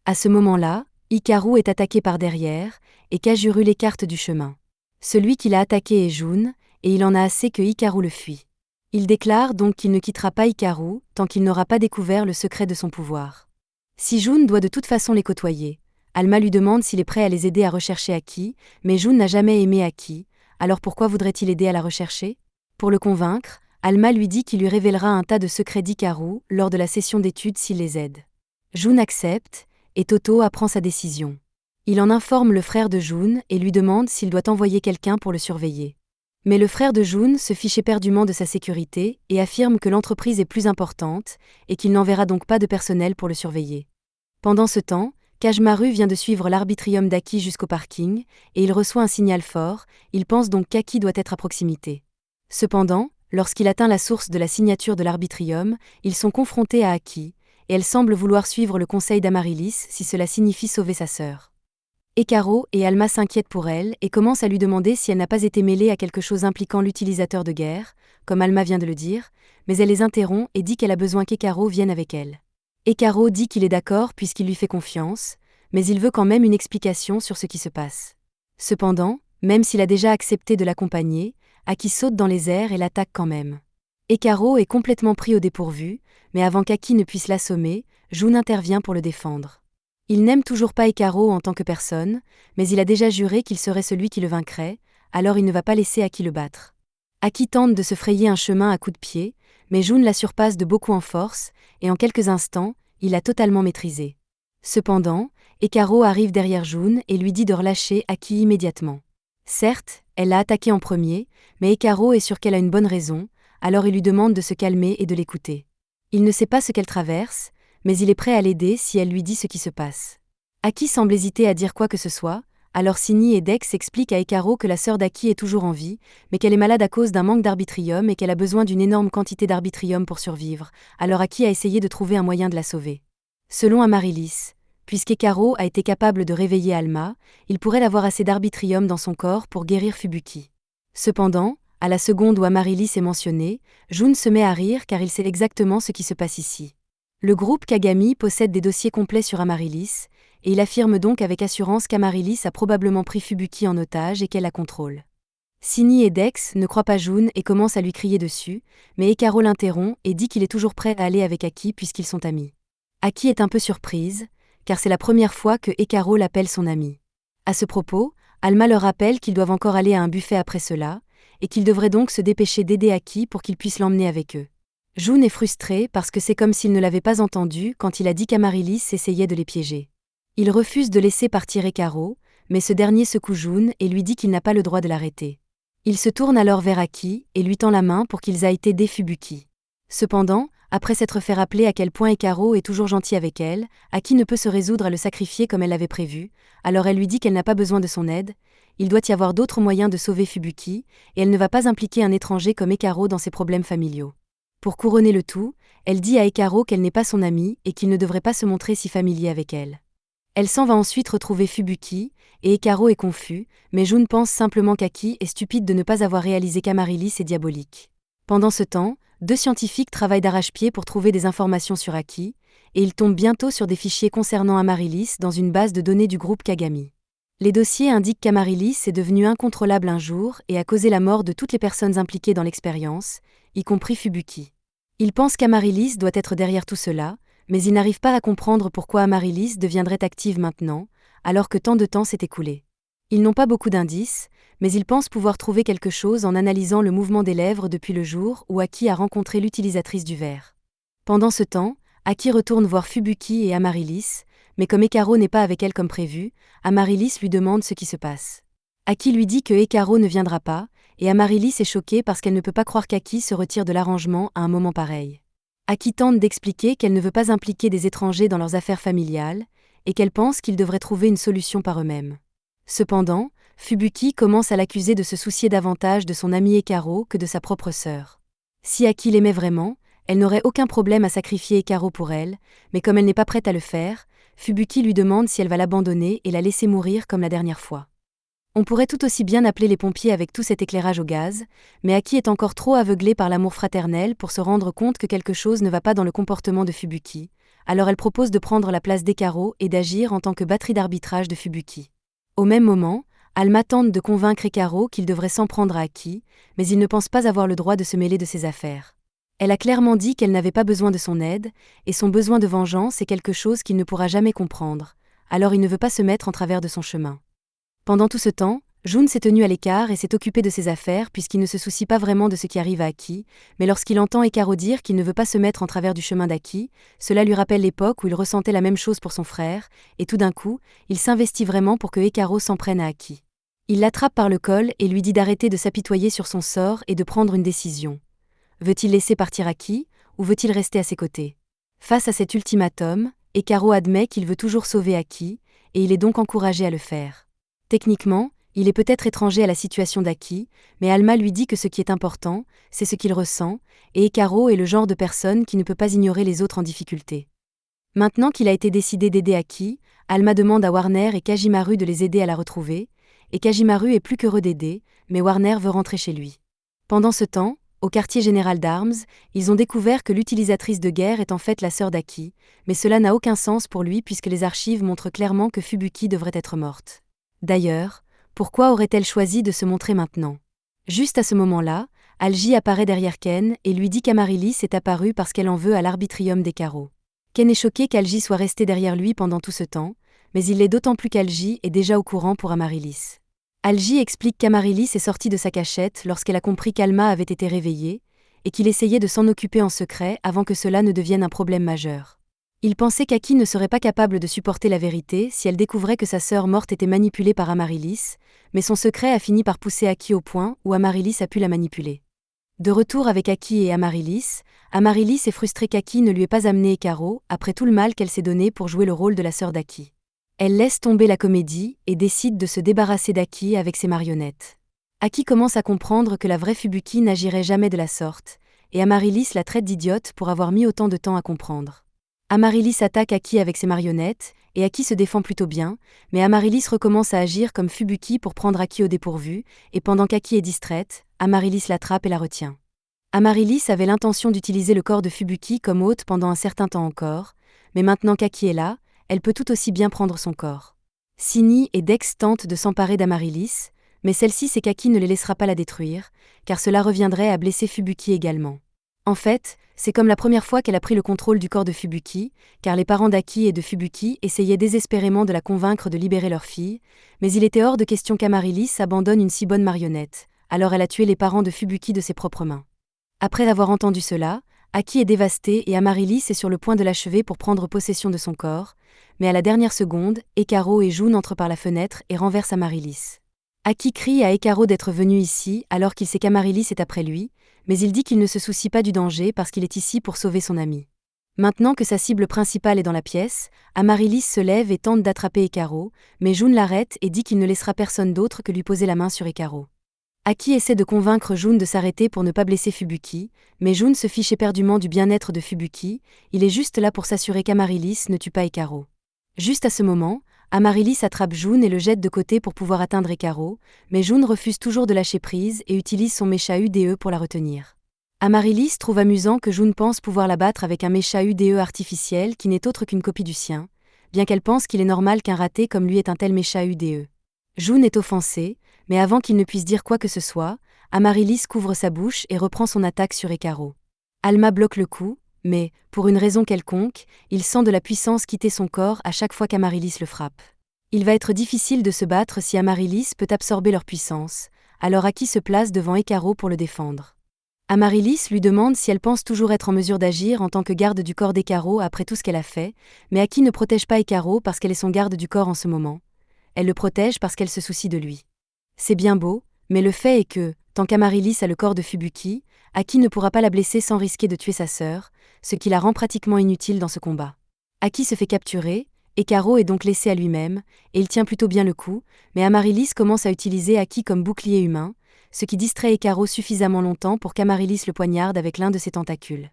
À ce moment-là, Hikaru est attaqué par derrière, et Kajuru l'écarte du chemin. Celui qui l'a attaqué est Jun, et il en a assez que Hikaru le fuit. Il déclare donc qu'il ne quittera pas Hikaru tant qu'il n'aura pas découvert le secret de son pouvoir. Si Jun doit de toute façon les côtoyer, Alma lui demande s'il est prêt à les aider à rechercher Aki, mais Jun n'a jamais aimé Aki, alors pourquoi voudrait-il aider à la rechercher? Pour le convaincre, Alma lui dit qu'il lui révélera un tas de secrets d'Hikaru lors de la session d'études s'il les aide. Jun accepte, et Toto apprend sa décision. Il en informe le frère de Jun et lui demande s'il doit envoyer quelqu'un pour le surveiller. Mais le frère de Jun se fiche éperdument de sa sécurité et affirme que l'entreprise est plus importante et qu'il n'enverra donc pas de personnel pour le surveiller. Pendant ce temps, Kajmaru vient de suivre l'arbitrium d'Aki jusqu'au parking et il reçoit un signal fort, il pense donc qu'Aki doit être à proximité. Cependant, lorsqu'il atteint la source de la signature de l'arbitrium, ils sont confrontés à Aki, et elle semble vouloir suivre le conseil d'Amaryllis si cela signifie sauver sa sœur. Hikaru et Alma s'inquiètent pour elle et commencent à lui demander si elle n'a pas été mêlée à quelque chose impliquant l'utilisateur de guerre, comme Alma vient de le dire, mais elle les interrompt et dit qu'elle a besoin qu'Hikaru vienne avec elle. Hikaru dit qu'il est d'accord puisqu'il lui fait confiance, mais il veut quand même une explication sur ce qui se passe. Cependant, même s'il a déjà accepté de l'accompagner, Aki saute dans les airs et l'attaque quand même. Hikaru est complètement pris au dépourvu, mais avant qu'Aki ne puisse l'assommer, Jun intervient pour le défendre. Il n'aime toujours pas Hikaru en tant que personne, mais il a déjà juré qu'il serait celui qui le vaincrait, alors il ne va pas laisser Aki le battre. Aki tente de se frayer un chemin à coups de pied, mais Jun la surpasse de beaucoup en force, et en quelques instants, il l'a totalement maîtrisée. Cependant, Hikaru arrive derrière Jun et lui dit de relâcher Aki immédiatement. Certes, elle l'a attaqué en premier, mais Hikaru est sûr qu'elle a une bonne raison, alors il lui demande de se calmer et de l'écouter. Il ne sait pas ce qu'elle traverse, mais il est prêt à l'aider si elle lui dit ce qui se passe. Aki semble hésiter à dire quoi que ce soit, alors Signy et Dex expliquent à Hikaru que la sœur d'Aki est toujours en vie, mais qu'elle est malade à cause d'un manque d'arbitrium et qu'elle a besoin d'une énorme quantité d'arbitrium pour survivre, alors Aki a essayé de trouver un moyen de la sauver. Selon Amaryllis, puisqu'Hikaru a été capable de réveiller Alma, il pourrait avoir assez d'arbitrium dans son corps pour guérir Fubuki. Cependant, à la seconde où Amaryllis est mentionné, Jun se met à rire car il sait exactement ce qui se passe ici. Le groupe Kagami possède des dossiers complets sur Amaryllis, et il affirme donc avec assurance qu'Amaryllis a probablement pris Fubuki en otage et qu'elle la contrôle. Signy et Dex ne croient pas Jun et commencent à lui crier dessus, mais Hikaru l'interrompt et dit qu'il est toujours prêt à aller avec Aki puisqu'ils sont amis. Aki est un peu surprise, car c'est la première fois que Hikaru l'appelle son ami. À ce propos, Alma leur rappelle qu'ils doivent encore aller à un buffet après cela, et qu'ils devraient donc se dépêcher d'aider Aki pour qu'ils puissent l'emmener avec eux. Jun est frustré parce que c'est comme s'il ne l'avait pas entendu quand il a dit qu'Amaryllis essayait de les piéger. Il refuse de laisser partir Hikaru, mais ce dernier secoue Jun et lui dit qu'il n'a pas le droit de l'arrêter. Il se tourne alors vers Aki et lui tend la main pour qu'ils aillent aider Fubuki. Cependant, après s'être fait rappeler à quel point Hikaru est toujours gentil avec elle, Aki ne peut se résoudre à le sacrifier comme elle l'avait prévu, alors elle lui dit qu'elle n'a pas besoin de son aide, il doit y avoir d'autres moyens de sauver Fubuki, et elle ne va pas impliquer un étranger comme Hikaru dans ses problèmes familiaux. Pour couronner le tout, elle dit à Hikaru qu'elle n'est pas son amie et qu'il ne devrait pas se montrer si familier avec elle. Elle s'en va ensuite retrouver Fubuki, et Ekaro est confus, mais Jun pense simplement qu'Aki est stupide de ne pas avoir réalisé qu'Amaryllis est diabolique. Pendant ce temps, 2 scientifiques travaillent d'arrache-pied pour trouver des informations sur Aki, et ils tombent bientôt sur des fichiers concernant Amaryllis dans une base de données du groupe Kagami. Les dossiers indiquent qu'Amaryllis est devenu incontrôlable un jour et a causé la mort de toutes les personnes impliquées dans l'expérience, y compris Fubuki. Ils pensent qu'Amaryllis doit être derrière tout cela, mais ils n'arrivent pas à comprendre pourquoi Amaryllis deviendrait active maintenant, alors que tant de temps s'est écoulé. Ils n'ont pas beaucoup d'indices, mais ils pensent pouvoir trouver quelque chose en analysant le mouvement des lèvres depuis le jour où Aki a rencontré l'utilisatrice du verre. Pendant ce temps, Aki retourne voir Fubuki et Amaryllis, mais comme Ekaro n'est pas avec elle comme prévu, Amaryllis lui demande ce qui se passe. Aki lui dit que Ekaro ne viendra pas, et Amaryllis est choquée parce qu'elle ne peut pas croire qu'Aki se retire de l'arrangement à un moment pareil. Aki tente d'expliquer qu'elle ne veut pas impliquer des étrangers dans leurs affaires familiales, et qu'elle pense qu'ils devraient trouver une solution par eux-mêmes. Cependant, Fubuki commence à l'accuser de se soucier davantage de son amie Ekaro que de sa propre sœur. Si Aki l'aimait vraiment, elle n'aurait aucun problème à sacrifier Ekaro pour elle, mais comme elle n'est pas prête à le faire, Fubuki lui demande si elle va l'abandonner et la laisser mourir comme la dernière fois. On pourrait tout aussi bien appeler les pompiers avec tout cet éclairage au gaz, mais Aki est encore trop aveuglée par l'amour fraternel pour se rendre compte que quelque chose ne va pas dans le comportement de Fubuki, alors elle propose de prendre la place d'Ekaro et d'agir en tant que batterie d'arbitrage de Fubuki. Au même moment, Alma tente de convaincre Ekaro qu'il devrait s'en prendre à Aki, mais il ne pense pas avoir le droit de se mêler de ses affaires. Elle a clairement dit qu'elle n'avait pas besoin de son aide, et son besoin de vengeance est quelque chose qu'il ne pourra jamais comprendre, alors il ne veut pas se mettre en travers de son chemin. Pendant tout ce temps, Jun s'est tenu à l'écart et s'est occupé de ses affaires puisqu'il ne se soucie pas vraiment de ce qui arrive à Aki, mais lorsqu'il entend Ekaro dire qu'il ne veut pas se mettre en travers du chemin d'Aki, cela lui rappelle l'époque où il ressentait la même chose pour son frère, et tout d'un coup, il s'investit vraiment pour que Ekaro s'en prenne à Aki. Il l'attrape par le col et lui dit d'arrêter de s'apitoyer sur son sort et de prendre une décision. Veut-il laisser partir Aki, ou veut-il rester à ses côtés? Face à cet ultimatum, Ekaro admet qu'il veut toujours sauver Aki, et il est donc encouragé à le faire. Techniquement, il est peut-être étranger à la situation d'Aki, mais Alma lui dit que ce qui est important, c'est ce qu'il ressent, et Ekaro est le genre de personne qui ne peut pas ignorer les autres en difficulté. Maintenant qu'il a été décidé d'aider Aki, Alma demande à Warner et Kajimaru de les aider à la retrouver, et Kajimaru est plus qu'heureux d'aider, mais Warner veut rentrer chez lui. Pendant ce temps, au quartier général d'Arms, ils ont découvert que l'utilisatrice de guerre est en fait la sœur d'Aki, mais cela n'a aucun sens pour lui puisque les archives montrent clairement que Fubuki devrait être morte. D'ailleurs, pourquoi aurait-elle choisi de se montrer maintenant? Juste à ce moment-là, Algie apparaît derrière Ken et lui dit qu'Amaryllis est apparue parce qu'elle en veut à l'arbitrium d'Ekaro. Ken est choqué qu'Algie soit restée derrière lui pendant tout ce temps, mais il l'est d'autant plus qu'Algie est déjà au courant pour Amaryllis. Algie explique qu'Amaryllis est sortie de sa cachette lorsqu'elle a compris qu'Alma avait été réveillée, et qu'il essayait de s'en occuper en secret avant que cela ne devienne un problème majeur. Il pensait qu'Aki ne serait pas capable de supporter la vérité si elle découvrait que sa sœur morte était manipulée par Amaryllis, mais son secret a fini par pousser Aki au point où Amaryllis a pu la manipuler. De retour avec Aki et Amaryllis est frustrée qu'Aki ne lui ait pas amené Ekaro après tout le mal qu'elle s'est donné pour jouer le rôle de la sœur d'Aki. Elle laisse tomber la comédie et décide de se débarrasser d'Aki avec ses marionnettes. Aki commence à comprendre que la vraie Fubuki n'agirait jamais de la sorte, et Amaryllis la traite d'idiote pour avoir mis autant de temps à comprendre. Amaryllis attaque Aki avec ses marionnettes, et Aki se défend plutôt bien, mais Amaryllis recommence à agir comme Fubuki pour prendre Aki au dépourvu, et pendant qu'Aki est distraite, Amaryllis l'attrape et la retient. Amaryllis avait l'intention d'utiliser le corps de Fubuki comme hôte pendant un certain temps encore, mais maintenant qu'Aki est là, elle peut tout aussi bien prendre son corps. Sini et Dex tentent de s'emparer d'Amaryllis, mais celle-ci sait qu'Aki ne les laissera pas la détruire, car cela reviendrait à blesser Fubuki également. En fait, c'est comme la première fois qu'elle a pris le contrôle du corps de Fubuki, car les parents d'Aki et de Fubuki essayaient désespérément de la convaincre de libérer leur fille, mais il était hors de question qu'Amaryllis abandonne une si bonne marionnette, alors elle a tué les parents de Fubuki de ses propres mains. Après avoir entendu cela, Aki est dévastée et Amaryllis est sur le point de l'achever pour prendre possession de son corps, mais à la dernière seconde, Ekaro et Jun entrent par la fenêtre et renversent Amaryllis. Aki crie à Ekaro d'être venu ici alors qu'il sait qu'Amaryllis est après lui, mais il dit qu'il ne se soucie pas du danger parce qu'il est ici pour sauver son ami. Maintenant que sa cible principale est dans la pièce, Amaryllis se lève et tente d'attraper Ekaro, mais Jun l'arrête et dit qu'il ne laissera personne d'autre que lui poser la main sur Ekaro. Aki essaie de convaincre Jun de s'arrêter pour ne pas blesser Fubuki, mais Jun se fiche éperdument du bien-être de Fubuki, il est juste là pour s'assurer qu'Amaryllis ne tue pas Ekaro. Juste à ce moment, Amaryllis attrape June et le jette de côté pour pouvoir atteindre Ekaro, mais June refuse toujours de lâcher prise et utilise son mécha UDE pour la retenir. Amaryllis trouve amusant que June pense pouvoir la battre avec un mécha UDE artificiel qui n'est autre qu'une copie du sien, bien qu'elle pense qu'il est normal qu'un raté comme lui ait un tel mécha UDE. June est offensée, mais avant qu'il ne puisse dire quoi que ce soit, Amaryllis couvre sa bouche et reprend son attaque sur Ekaro. Alma bloque le coup, mais, pour une raison quelconque, il sent de la puissance quitter son corps à chaque fois qu'Amaryllis le frappe. Il va être difficile de se battre si Amaryllis peut absorber leur puissance, alors Aki se place devant Ekaro pour le défendre. Amaryllis lui demande si elle pense toujours être en mesure d'agir en tant que garde du corps d'Ekaro après tout ce qu'elle a fait, mais Aki ne protège pas Ekaro parce qu'elle est son garde du corps en ce moment. Elle le protège parce qu'elle se soucie de lui. C'est bien beau, mais le fait est que, tant qu'Amaryllis a le corps de Fubuki, Aki ne pourra pas la blesser sans risquer de tuer sa sœur, ce qui la rend pratiquement inutile dans ce combat. Aki se fait capturer, Ekaro est donc laissé à lui-même, et il tient plutôt bien le coup, mais Amaryllis commence à utiliser Aki comme bouclier humain, ce qui distrait Ekaro suffisamment longtemps pour qu'Amaryllis le poignarde avec l'un de ses tentacules.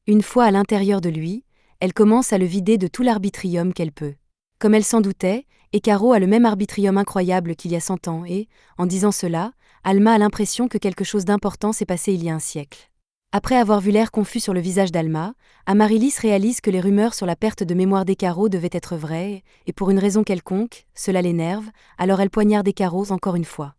Une fois à l'intérieur de lui, elle commence à le vider de tout l'arbitrium qu'elle peut. Comme elle s'en doutait, Ekaro a le même arbitrium incroyable qu'il y a 100 ans et, en disant cela, Alma a l'impression que quelque chose d'important s'est passé il y a un siècle. Après avoir vu l'air confus sur le visage d'Alma, Amaryllis réalise que les rumeurs sur la perte de mémoire d'Ekaro devaient être vraies, et pour une raison quelconque, cela l'énerve, alors elle poignarde Ekaro encore une fois.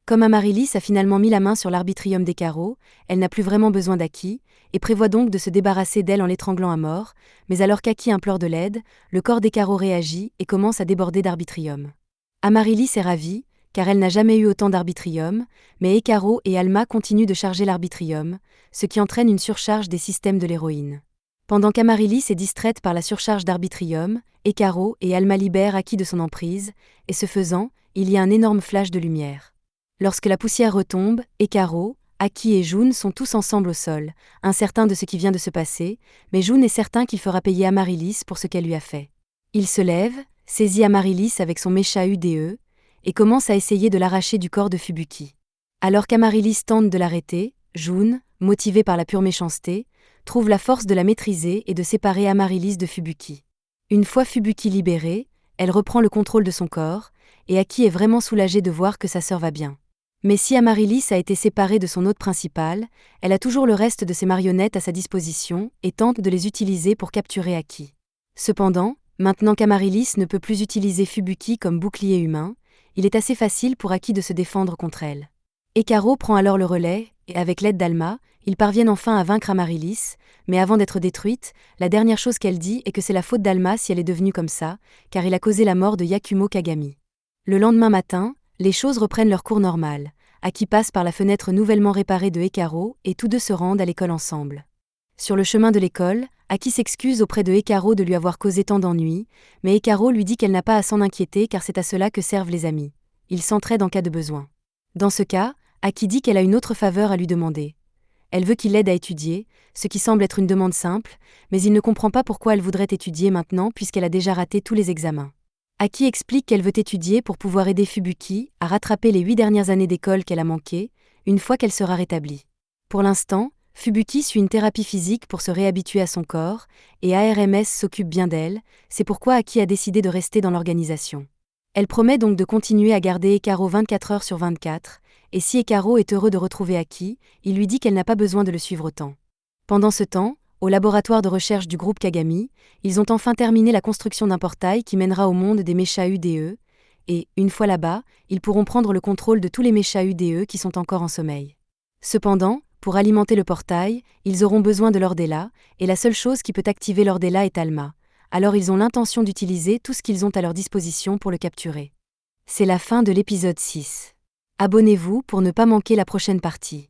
Comme Amaryllis a finalement mis la main sur l'arbitrium d'Ekaro, elle n'a plus vraiment besoin d'Aki, et prévoit donc de se débarrasser d'elle en l'étranglant à mort, mais alors qu'Aki implore de l'aide, le corps d'Ekaro réagit et commence à déborder d'arbitrium. Amaryllis est ravie, car elle n'a jamais eu autant d'arbitrium, mais Ekaro et Alma continuent de charger l'arbitrium, ce qui entraîne une surcharge des systèmes de l'héroïne. Pendant qu'Amaryllis est distraite par la surcharge d'arbitrium, Ekaro et Alma libèrent Aki de son emprise, et ce faisant, il y a un énorme flash de lumière. Lorsque la poussière retombe, Ekaro, Aki et June sont tous ensemble au sol, incertains de ce qui vient de se passer, mais June est certain qu'il fera payer Amaryllis pour ce qu'elle lui a fait. Il se lève, saisit Amaryllis avec son mécha UDE, et commence à essayer de l'arracher du corps de Fubuki. Alors qu'Amaryllis tente de l'arrêter, June, motivée par la pure méchanceté, trouve la force de la maîtriser et de séparer Amaryllis de Fubuki. Une fois Fubuki libérée, elle reprend le contrôle de son corps, et Aki est vraiment soulagée de voir que sa sœur va bien. Mais si Amaryllis a été séparée de son hôte principal, elle a toujours le reste de ses marionnettes à sa disposition et tente de les utiliser pour capturer Aki. Cependant, maintenant qu'Amaryllis ne peut plus utiliser Fubuki comme bouclier humain, il est assez facile pour Aki de se défendre contre elle. Ekaro prend alors le relais, et avec l'aide d'Alma, ils parviennent enfin à vaincre Amaryllis, mais avant d'être détruite, la dernière chose qu'elle dit est que c'est la faute d'Alma si elle est devenue comme ça, car il a causé la mort de Yakumo Kagami. Le lendemain matin, les choses reprennent leur cours normal. Aki passe par la fenêtre nouvellement réparée de Ekaro et tous deux se rendent à l'école ensemble. Sur le chemin de l'école, Aki s'excuse auprès de Ekaro de lui avoir causé tant d'ennuis, mais Ekaro lui dit qu'elle n'a pas à s'en inquiéter car c'est à cela que servent les amis. Ils s'entraident en cas de besoin. Dans ce cas, Aki dit qu'elle a une autre faveur à lui demander. Elle veut qu'il l'aide à étudier, ce qui semble être une demande simple, mais il ne comprend pas pourquoi elle voudrait étudier maintenant puisqu'elle a déjà raté tous les examens. Aki explique qu'elle veut étudier pour pouvoir aider Fubuki à rattraper les 8 dernières années d'école qu'elle a manquées, une fois qu'elle sera rétablie. Pour l'instant, Fubuki suit une thérapie physique pour se réhabituer à son corps, et ARMS s'occupe bien d'elle, c'est pourquoi Aki a décidé de rester dans l'organisation. Elle promet donc de continuer à garder Ekaro 24 heures sur 24, et si Ekaro est heureux de retrouver Aki, il lui dit qu'elle n'a pas besoin de le suivre autant. Pendant ce temps, au laboratoire de recherche du groupe Kagami, ils ont enfin terminé la construction d'un portail qui mènera au monde des mechas UDE, et, une fois là-bas, ils pourront prendre le contrôle de tous les mechas UDE qui sont encore en sommeil. Cependant, pour alimenter le portail, ils auront besoin de l'Ordella, et la seule chose qui peut activer l'Ordella est Alma. Alors ils ont l'intention d'utiliser tout ce qu'ils ont à leur disposition pour le capturer. C'est la fin de l'épisode 6. Abonnez-vous pour ne pas manquer la prochaine partie.